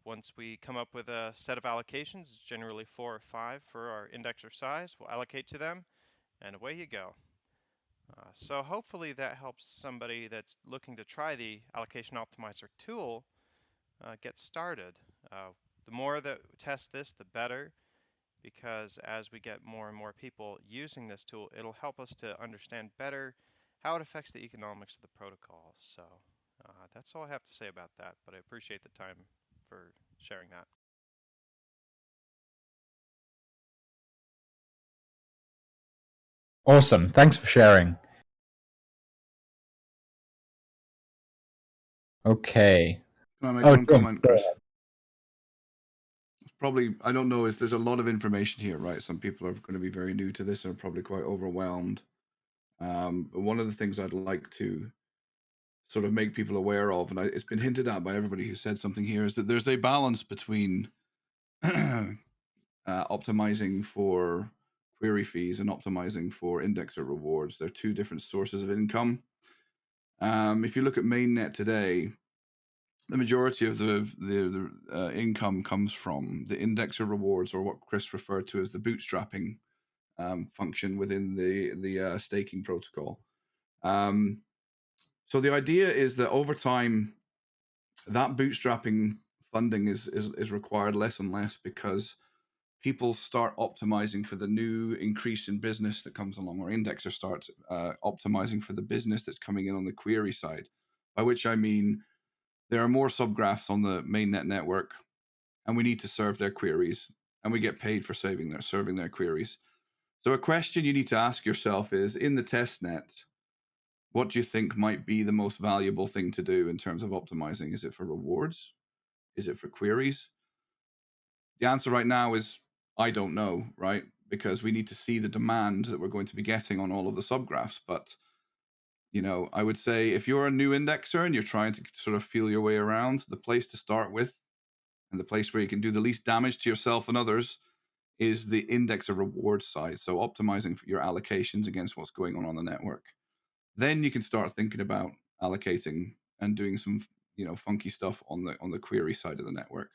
Once we come up with a set of allocations, it's generally 4 or 5 for our indexer size, we'll allocate to them, and away you go. So hopefully that helps somebody that's looking to try the allocation optimizer tool get started. The more that we test this, the better, because as we get more and more people using this tool, it'll help us to understand better how it affects the economics of the protocol. So that's all I have to say about that, but I appreciate the time for sharing that. Awesome. Thanks for sharing. Okay. Can I make one comment, Chris? Probably, I don't know if there's a lot of information here, right? Some people are going to be very new to this and are probably quite overwhelmed. But one of the things I'd like to sort of make people aware of, and it's been hinted at by everybody who said something here, is that there's a balance between optimizing for query fees and optimizing for indexer rewards. They're two different sources of income. If you look at mainnet today, the majority of the income comes from the indexer rewards, or what Chris referred to as the bootstrapping function within the staking protocol. So the idea is that over time, that bootstrapping funding is required less and less because people start optimizing for the new increase in business that comes along, or indexers start optimizing for the business that's coming in on the query side, by which I mean there are more subgraphs on the mainnet network, and we need to serve their queries, and we get paid for serving their queries. So a question you need to ask yourself is, in the testnet, what do you think might be the most valuable thing to do in terms of optimizing? Is it for rewards? Is it for queries? The answer right now is, I don't know, right? Because we need to see the demand that we're going to be getting on all of the subgraphs. But, I would say if you're a new indexer and you're trying to sort of feel your way around, the place to start with and the place where you can do the least damage to yourself and others is the indexer reward side. So optimizing for your allocations against what's going on the network. Then you can start thinking about allocating and doing some, funky stuff on the query side of the network.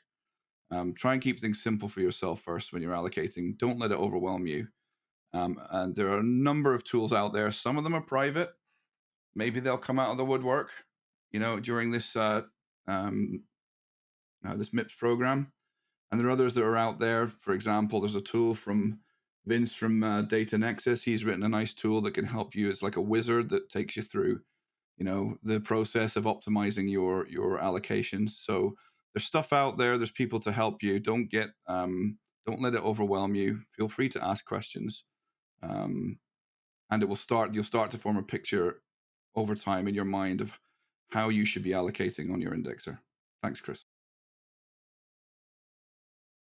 Try and keep things simple for yourself first when you're allocating. Don't let it overwhelm you. And there are a number of tools out there. Some of them are private. Maybe they'll come out of the woodwork, during this this MIPS program. And there are others that are out there. For example, there's a tool from Vince from Data Nexus. He's written a nice tool that can help you. It's like a wizard that takes you through, the process of optimizing your allocations. So there's stuff out there. There's people to help you. Don't let it overwhelm you. Feel free to ask questions, and you'll start to form a picture over time in your mind of how you should be allocating on your indexer. Thanks, Chris.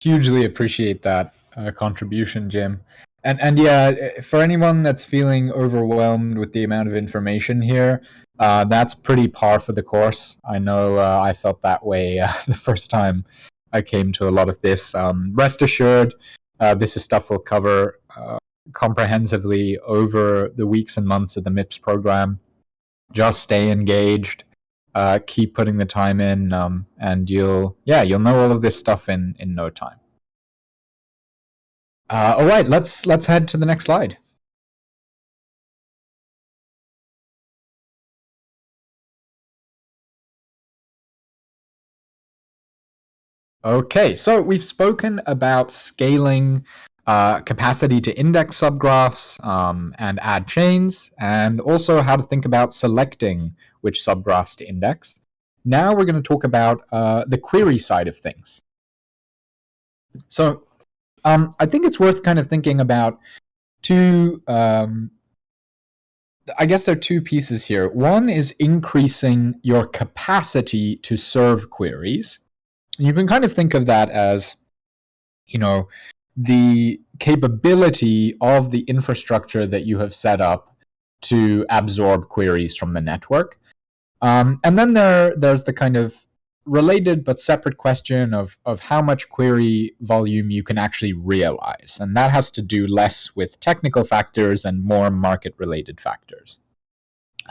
Hugely appreciate that contribution, Jim. And yeah, for anyone that's feeling overwhelmed with the amount of information here, that's pretty par for the course. I know I felt that way the first time I came to a lot of this. Rest assured, this is stuff we'll cover comprehensively over the weeks and months of the MIPS program. Just stay engaged, keep putting the time in, and you'll know all of this stuff in no time. All right, let's head to the next slide. Okay, so we've spoken about scaling capacity to index subgraphs and add chains, and also how to think about selecting which subgraphs to index. Now we're going to talk about the query side of things. So I think it's worth kind of thinking about two, I guess there are two pieces here. One is increasing your capacity to serve queries. You can kind of think of that as, the capability of the infrastructure that you have set up to absorb queries from the network. And then there's the kind of related but separate question of how much query volume you can actually realize. And that has to do less with technical factors and more market-related factors.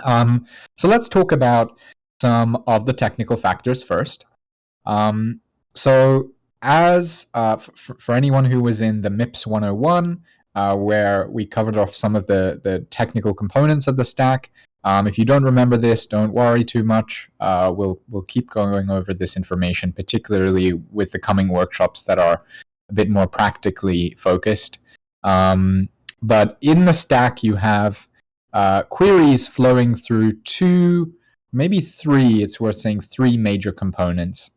So let's talk about some of the technical factors first. So as for anyone who was in the MIPS 101, where we covered off some of the technical components of the stack, if you don't remember this, don't worry too much. We'll keep going over this information, particularly with the coming workshops that are a bit more practically focused. But in the stack, you have queries flowing through two, maybe three, it's worth saying three major components.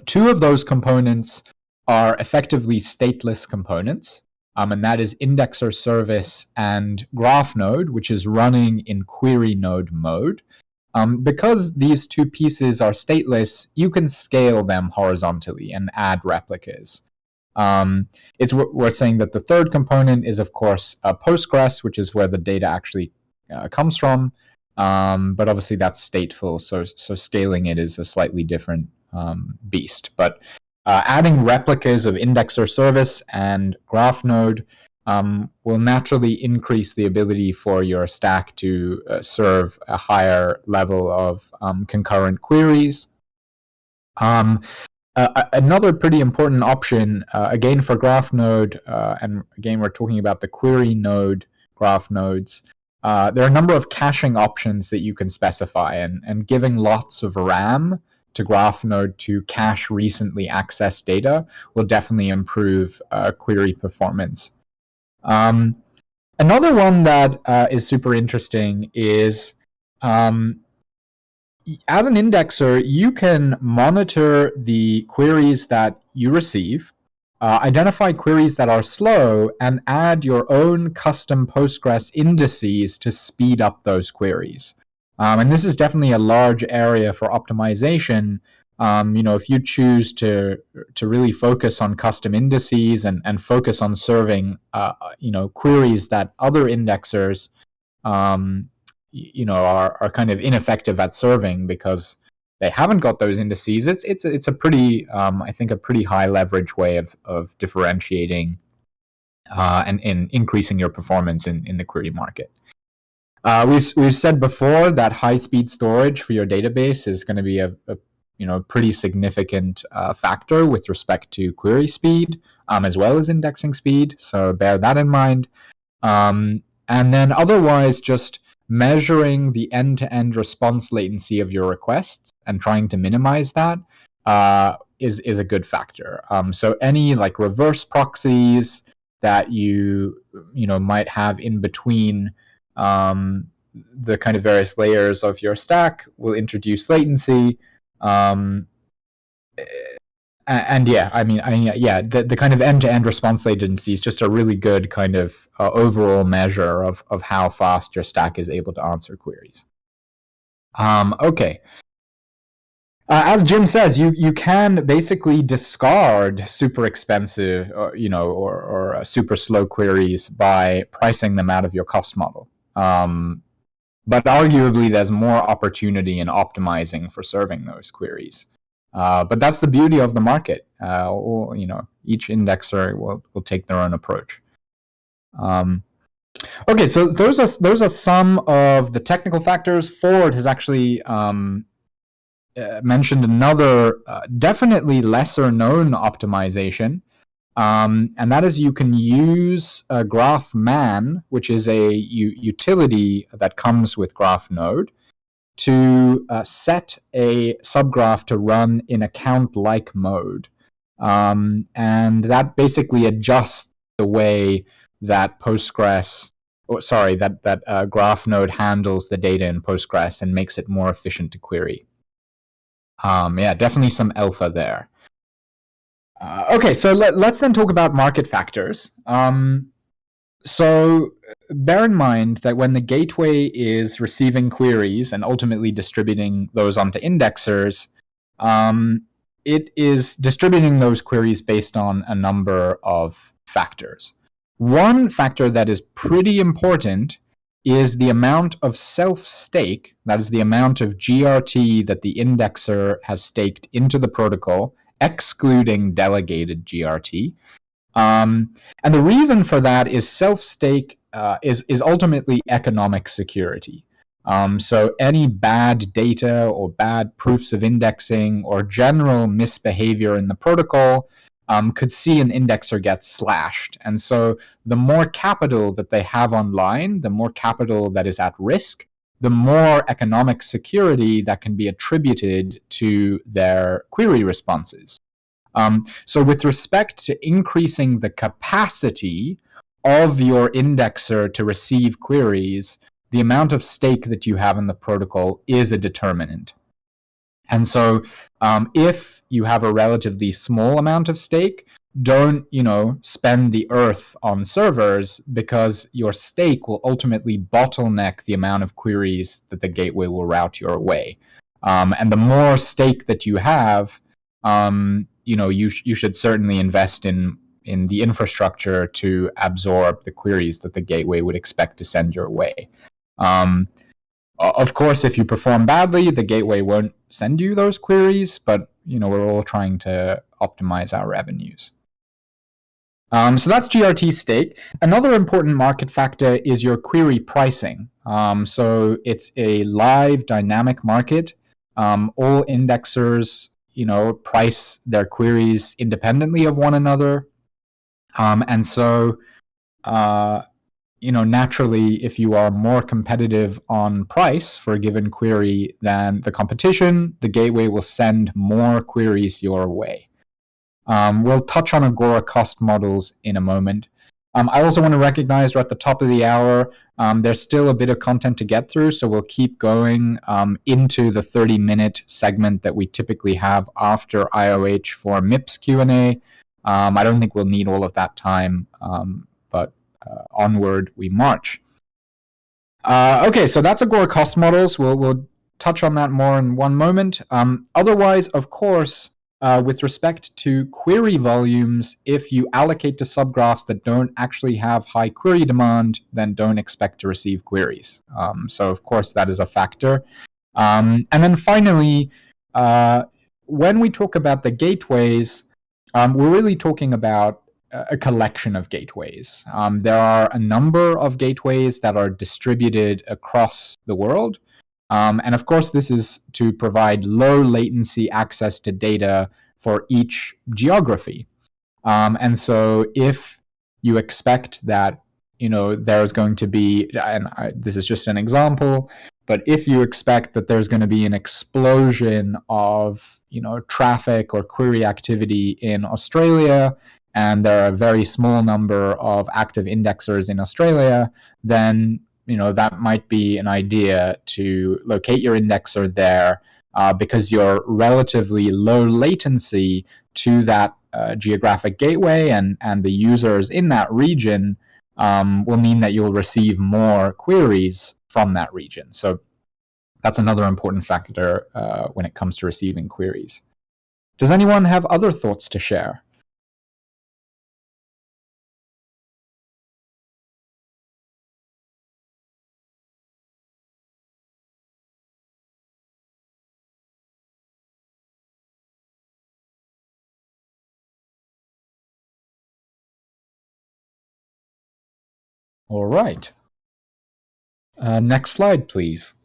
Two of those components are effectively stateless components, and that is indexer service and graph node, which is running in query node mode. Because these two pieces are stateless, you can scale them horizontally and add replicas. It's worth saying that the third component is, of course, Postgres, which is where the data actually comes from, but obviously that's stateful, so scaling it is a slightly different beast. But adding replicas of indexer service and graph node will naturally increase the ability for your stack to serve a higher level of concurrent queries. Another pretty important option, again for graph node, and again we're talking about the query node graph nodes, there are a number of caching options that you can specify, and giving lots of RAM to GraphNode to cache recently accessed data will definitely improve query performance. Another one that is super interesting is as an indexer, you can monitor the queries that you receive, identify queries that are slow, and add your own custom Postgres indices to speed up those queries. And this is definitely a large area for optimization. If you choose to really focus on custom indices and focus on serving, queries that other indexers, are kind of ineffective at serving because they haven't got those indices. It's a pretty, I think, a pretty high leverage way of differentiating and increasing your performance in the query market. We've said before that high speed storage for your database is going to be a pretty significant factor with respect to query speed, as well as indexing speed. So bear that in mind. And then otherwise, just measuring the end-to-end response latency of your requests and trying to minimize that is a good factor. So any like reverse proxies that you might have in between the kind of various layers of your stack will introduce latency. The kind of end-to-end response latency is just a really good kind of overall measure of how fast your stack is able to answer queries. Okay. As Jim says, you can basically discard super expensive, or super slow queries by pricing them out of your cost model. But arguably, there's more opportunity in optimizing for serving those queries. But that's the beauty of the market. Each indexer will take their own approach. Okay, so those are some of the technical factors. Ford has actually mentioned another definitely lesser known optimization, and that is you can use GraphMan, which is a utility that comes with GraphNode, to set a subgraph to run in account-like mode. And that basically adjusts the way that GraphNode handles the data in Postgres and makes it more efficient to query. Definitely some alpha there. Okay, so let's then talk about market factors. So bear in mind that when the gateway is receiving queries and ultimately distributing those onto indexers, it is distributing those queries based on a number of factors. One factor that is pretty important is the amount of self-stake, that is the amount of GRT that the indexer has staked into the protocol, excluding delegated GRT. And the reason for that is self-stake is ultimately economic security. So any bad data or bad proofs of indexing or general misbehavior in the protocol could see an indexer get slashed. And so the more capital that they have online, the more capital that is at risk, the more economic security that can be attributed to their query responses. So with respect to increasing the capacity of your indexer to receive queries, the amount of stake that you have in the protocol is a determinant. And so if you have a relatively small amount of stake, don't spend the earth on servers, because your stake will ultimately bottleneck the amount of queries that the gateway will route your way. And the more stake that you have, you should certainly invest in the infrastructure to absorb the queries that the gateway would expect to send your way. Of course, if you perform badly, the gateway won't send you those queries, but we're all trying to optimize our revenues. So that's GRT stake. Another important market factor is your query pricing. So it's a live dynamic market. All indexers price their queries independently of one another. And so naturally, if you are more competitive on price for a given query than the competition, the gateway will send more queries your way. We'll touch on Agora cost models in a moment. I also want to recognize we're at the top of the hour. There's still a bit of content to get through, so we'll keep going into the 30-minute segment that we typically have after IOH for MIPS Q&A. I don't think we'll need all of that time, but onward we march. Okay, so that's Agora cost models. We'll touch on that more in one moment. Otherwise, of course, with respect to query volumes, if you allocate to subgraphs that don't actually have high query demand, then don't expect to receive queries. So of course that is a factor. And then finally, when we talk about the gateways, we're really talking about a collection of gateways. There are a number of gateways that are distributed across the world. And of course, this is to provide low latency access to data for each geography. And so if you expect that, there's going to be, and this is just an example, but if you expect that there's going to be an explosion of, traffic or query activity in Australia, and there are a very small number of active indexers in Australia, then that might be an idea to locate your indexer there because your relatively low latency to that geographic gateway and the users in that region will mean that you'll receive more queries from that region. So that's another important factor when it comes to receiving queries. Does anyone have other thoughts to share? All right. Next slide, please.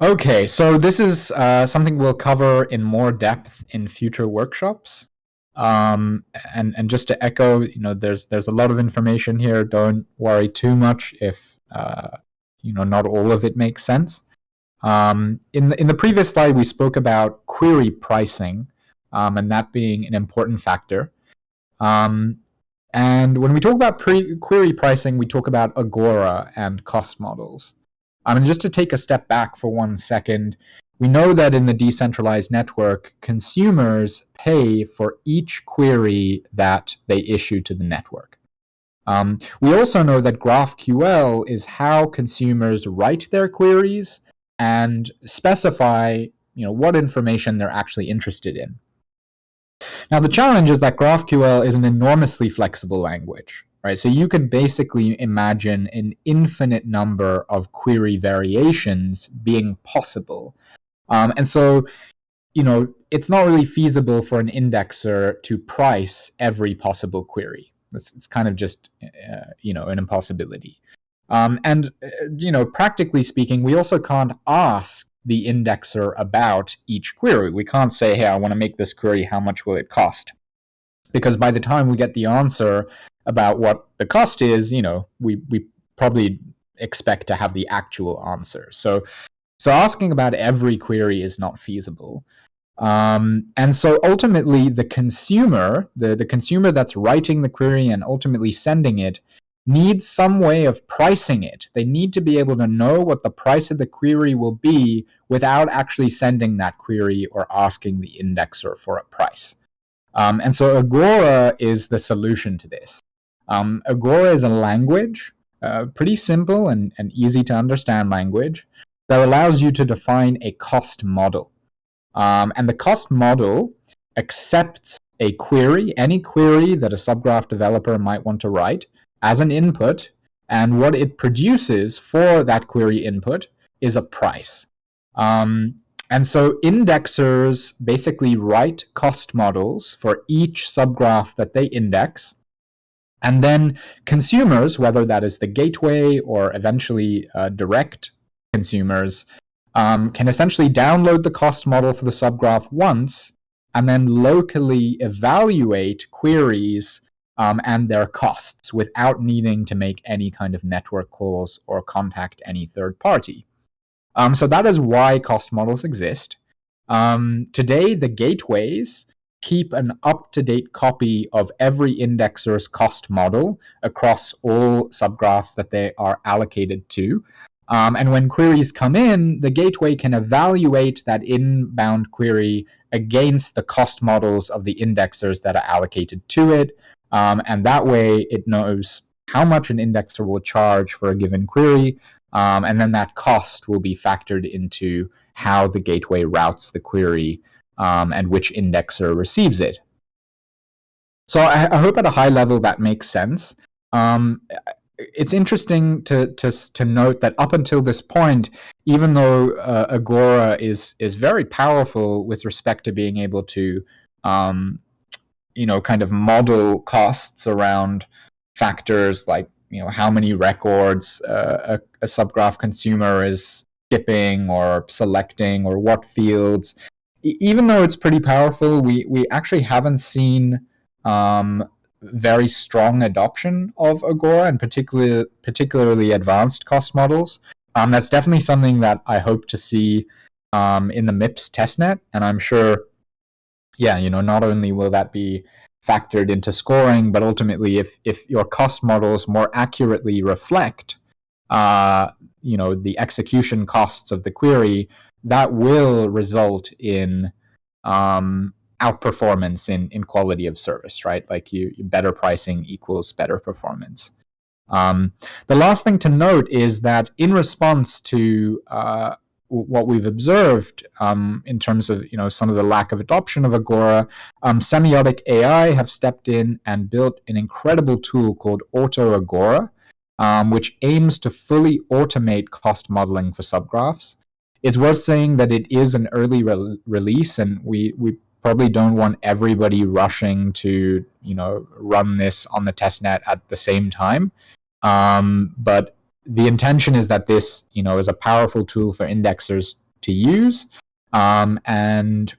Okay, so this is something we'll cover in more depth in future workshops. And just to echo, there's a lot of information here. Don't worry too much if not all of it makes sense. In the previous slide, we spoke about query pricing, and that being an important factor. And when we talk about query pricing, we talk about Agora and cost models. And just to take a step back for 1 second, we know that in the decentralized network, consumers pay for each query that they issue to the network. We also know that GraphQL is how consumers write their queries and specify what information they're actually interested in. Now, the challenge is that GraphQL is an enormously flexible language, right? So you can basically imagine an infinite number of query variations being possible. And so, it's not really feasible for an indexer to price every possible query. It's kind of just, an impossibility. And practically speaking, we also can't ask the indexer about each query. We can't say, hey, I want to make this query, how much will it cost? Because by the time we get the answer about what the cost is, we probably expect to have the actual answer. So asking about every query is not feasible. And so ultimately the consumer, the consumer that's writing the query and ultimately sending it, needs some way of pricing it. They need to be able to know what the price of the query will be without actually sending that query or asking the indexer for a price. And so Agora is the solution to this. Agora is a language, pretty simple and easy to understand language, that allows you to define a cost model. And the cost model accepts a query, any query that a subgraph developer might want to write, as an input, and what it produces for that query input is a price. And so indexers basically write cost models for each subgraph that they index, and then consumers, whether that is the gateway or eventually direct consumers, can essentially download the cost model for the subgraph once, and then locally evaluate queries and their costs without needing to make any kind of network calls or contact any third party. So that is why cost models exist. Today, the gateways keep an up-to-date copy of every indexer's cost model across all subgraphs that they are allocated to. And when queries come in, the gateway can evaluate that inbound query against the cost models of the indexers that are allocated to it. And that way it knows how much an indexer will charge for a given query. And then that cost will be factored into how the gateway routes the query and which indexer receives it. So I hope at a high level that makes sense. It's interesting to note that up until this point, even though Agora is very powerful with respect to being able to kind of model costs around factors like how many records a subgraph consumer is skipping or selecting, or what fields. Even though it's pretty powerful, we actually haven't seen very strong adoption of Agora, and particularly advanced cost models. That's definitely something that I hope to see in the MIPS testnet, and I'm sure, not only will that be factored into scoring, but ultimately, if your cost models more accurately reflect, the execution costs of the query, that will result in outperformance in quality of service, right? Like better pricing equals better performance. The last thing to note is that in response to what we've observed in terms of some of the lack of adoption of Agora, Semiotic AI have stepped in and built an incredible tool called Auto Agora, which aims to fully automate cost modeling for subgraphs. It's worth saying that it is an early release, and we probably don't want everybody rushing to run this on the testnet at the same time. But the intention is that this is a powerful tool for indexers to use, and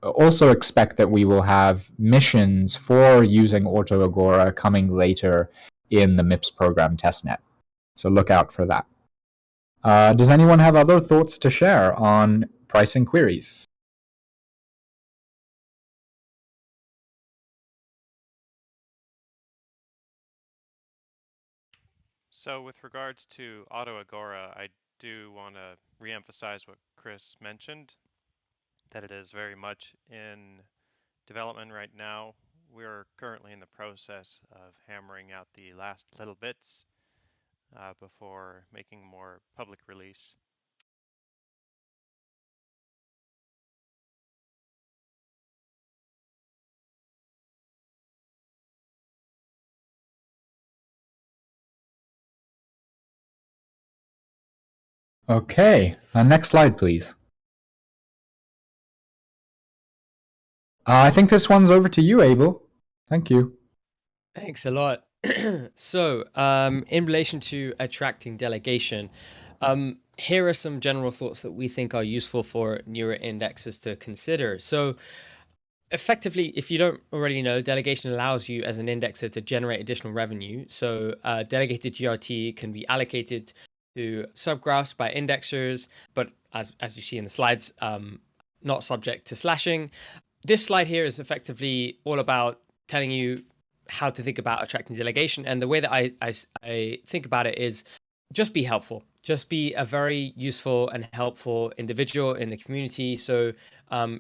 also expect that we will have missions for using Auto Agora coming later in the MIPS program testnet. So look out for that. Does anyone have other thoughts to share on pricing queries? So with regards to Auto Agora, I do want to reemphasize what Chris mentioned, that it is very much in development right now. We're currently in the process of hammering out the last little bits before making more public release. Okay, next slide, please. I think this one's over to you, Abel. Thank you. Thanks a lot. So, in relation to attracting delegation, here are some general thoughts that we think are useful for newer indexes to consider. So, effectively, if you don't already know, delegation allows you as an indexer to generate additional revenue. So, delegated GRT can be allocated to subgraphs by indexers, but as you see in the slides, not subject to slashing. This slide here is effectively all about telling you how to think about attracting delegation. And the way that I think about it is just be helpful. Just be a very useful and helpful individual in the community. So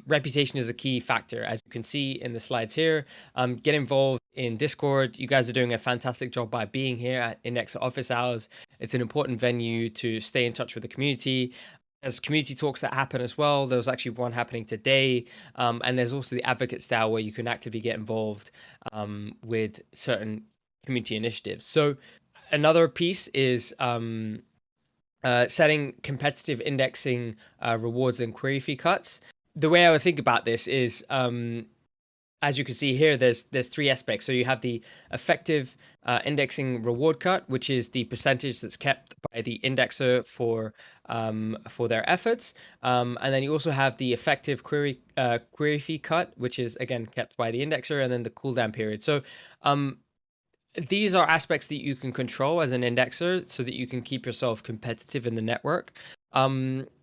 reputation is a key factor. As you can see in the slides here, get involved in Discord. You guys are doing a fantastic job by being here at Indexer Office Hours. It's an important venue to stay in touch with the community. There's community talks that happen as well. There's actually one happening today. And there's also the advocate style where you can actively get involved with certain community initiatives. So another piece is setting competitive indexing rewards and query fee cuts. The way I would think about this is, as you can see here, there's three aspects. So you have the effective indexing reward cut, which is the percentage that's kept by the indexer for their efforts, and then you also have the effective query fee cut, which is again kept by the indexer, and then the cooldown period. So these are aspects that you can control as an indexer so that you can keep yourself competitive in the network.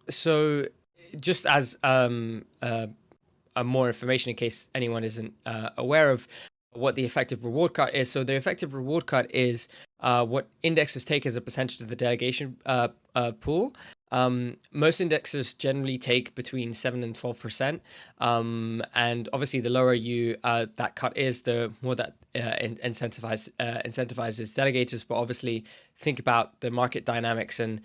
So just as more information in case anyone isn't aware of what the effective reward cut is. So the effective reward cut is what indexers take as a percentage of the delegation pool. Most indexers generally take between 7 and 12%. And obviously the lower you that cut is, the more that incentivizes delegators. But obviously think about the market dynamics and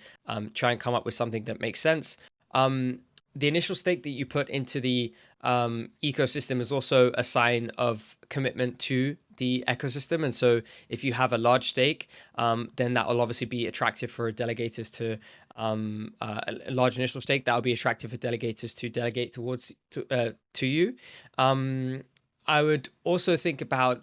try and come up with something that makes sense. The initial stake that you put into the ecosystem is also a sign of commitment to the ecosystem. And so if you have a large stake, then that will obviously be attractive for delegators to a large initial stake. That will be attractive for delegators to delegate towards to you. I would also think about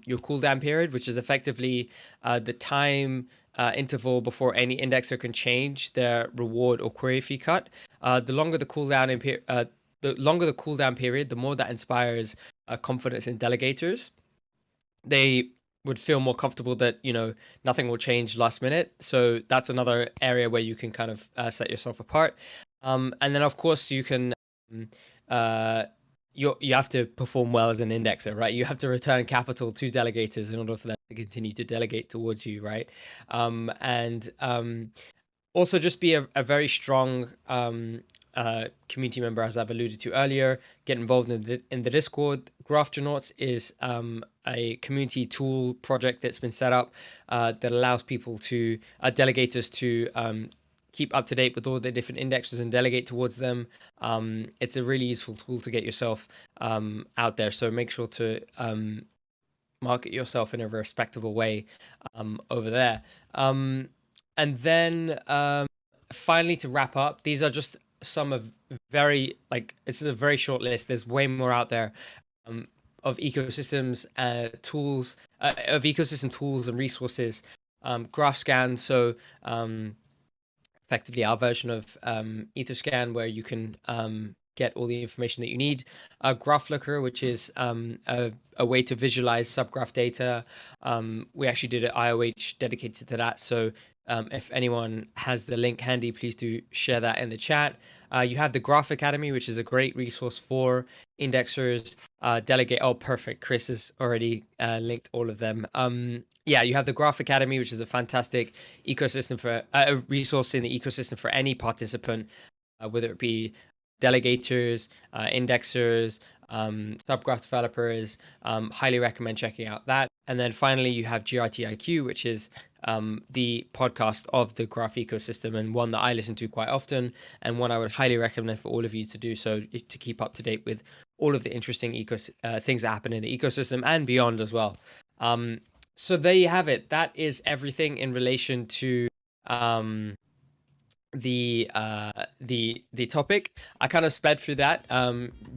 your cooldown period, which is effectively the time interval before any indexer can change their reward or query fee cut. The longer the cooldown period, the more that inspires confidence in delegators. They would feel more comfortable that, you know, nothing will change last minute. So that's another area where you can kind of set yourself apart. And then of course you can you have to perform well as an indexer, right? You have to return capital to delegators in order for them to continue to delegate towards you, right? Also just be a very strong community member, as I've alluded to earlier. Get involved in the Discord. 𝗨𝗂𝗂𝗧 is a community tool project that's been set up that allows people to delegators to keep up to date with all the different indexers and delegate towards them. It's a really useful tool to get yourself out there. So make sure to market yourself in a respectable way over there. And then finally, to wrap up, these are just some of this is a very short list. There's way more out there of ecosystems tools, of ecosystem tools and resources. GraphScan, so effectively our version of Etherscan, where you can get all the information that you need. GraphLooker, which is a way to visualize subgraph data. We actually did an IOH dedicated to that. So if anyone has the link handy, please do share that in the chat. You have the Graph Academy, which is a great resource for indexers. Delegate. Oh, perfect. Chris has already linked all of them. Yeah, you have the Graph Academy, which is a fantastic ecosystem for a resource in the ecosystem for any participant, whether it be delegators, indexers, subgraph developers. Highly recommend checking out that. And then finally, you have GRTIQ, which is the podcast of the graph ecosystem, and one that I listen to quite often, and one I would highly recommend for all of you to do so to keep up to date with all of the interesting things that happen in the ecosystem and beyond as well. So there you have it. That is everything in relation to the topic. I kind of sped through that,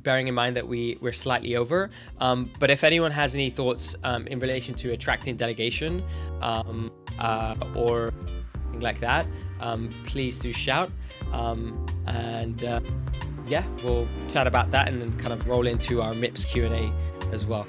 bearing in mind that we're slightly over. But if anyone has any thoughts in relation to attracting delegation or anything like that, please do shout. Yeah, we'll chat about that and then kind of roll into our MIPS Q&A as well.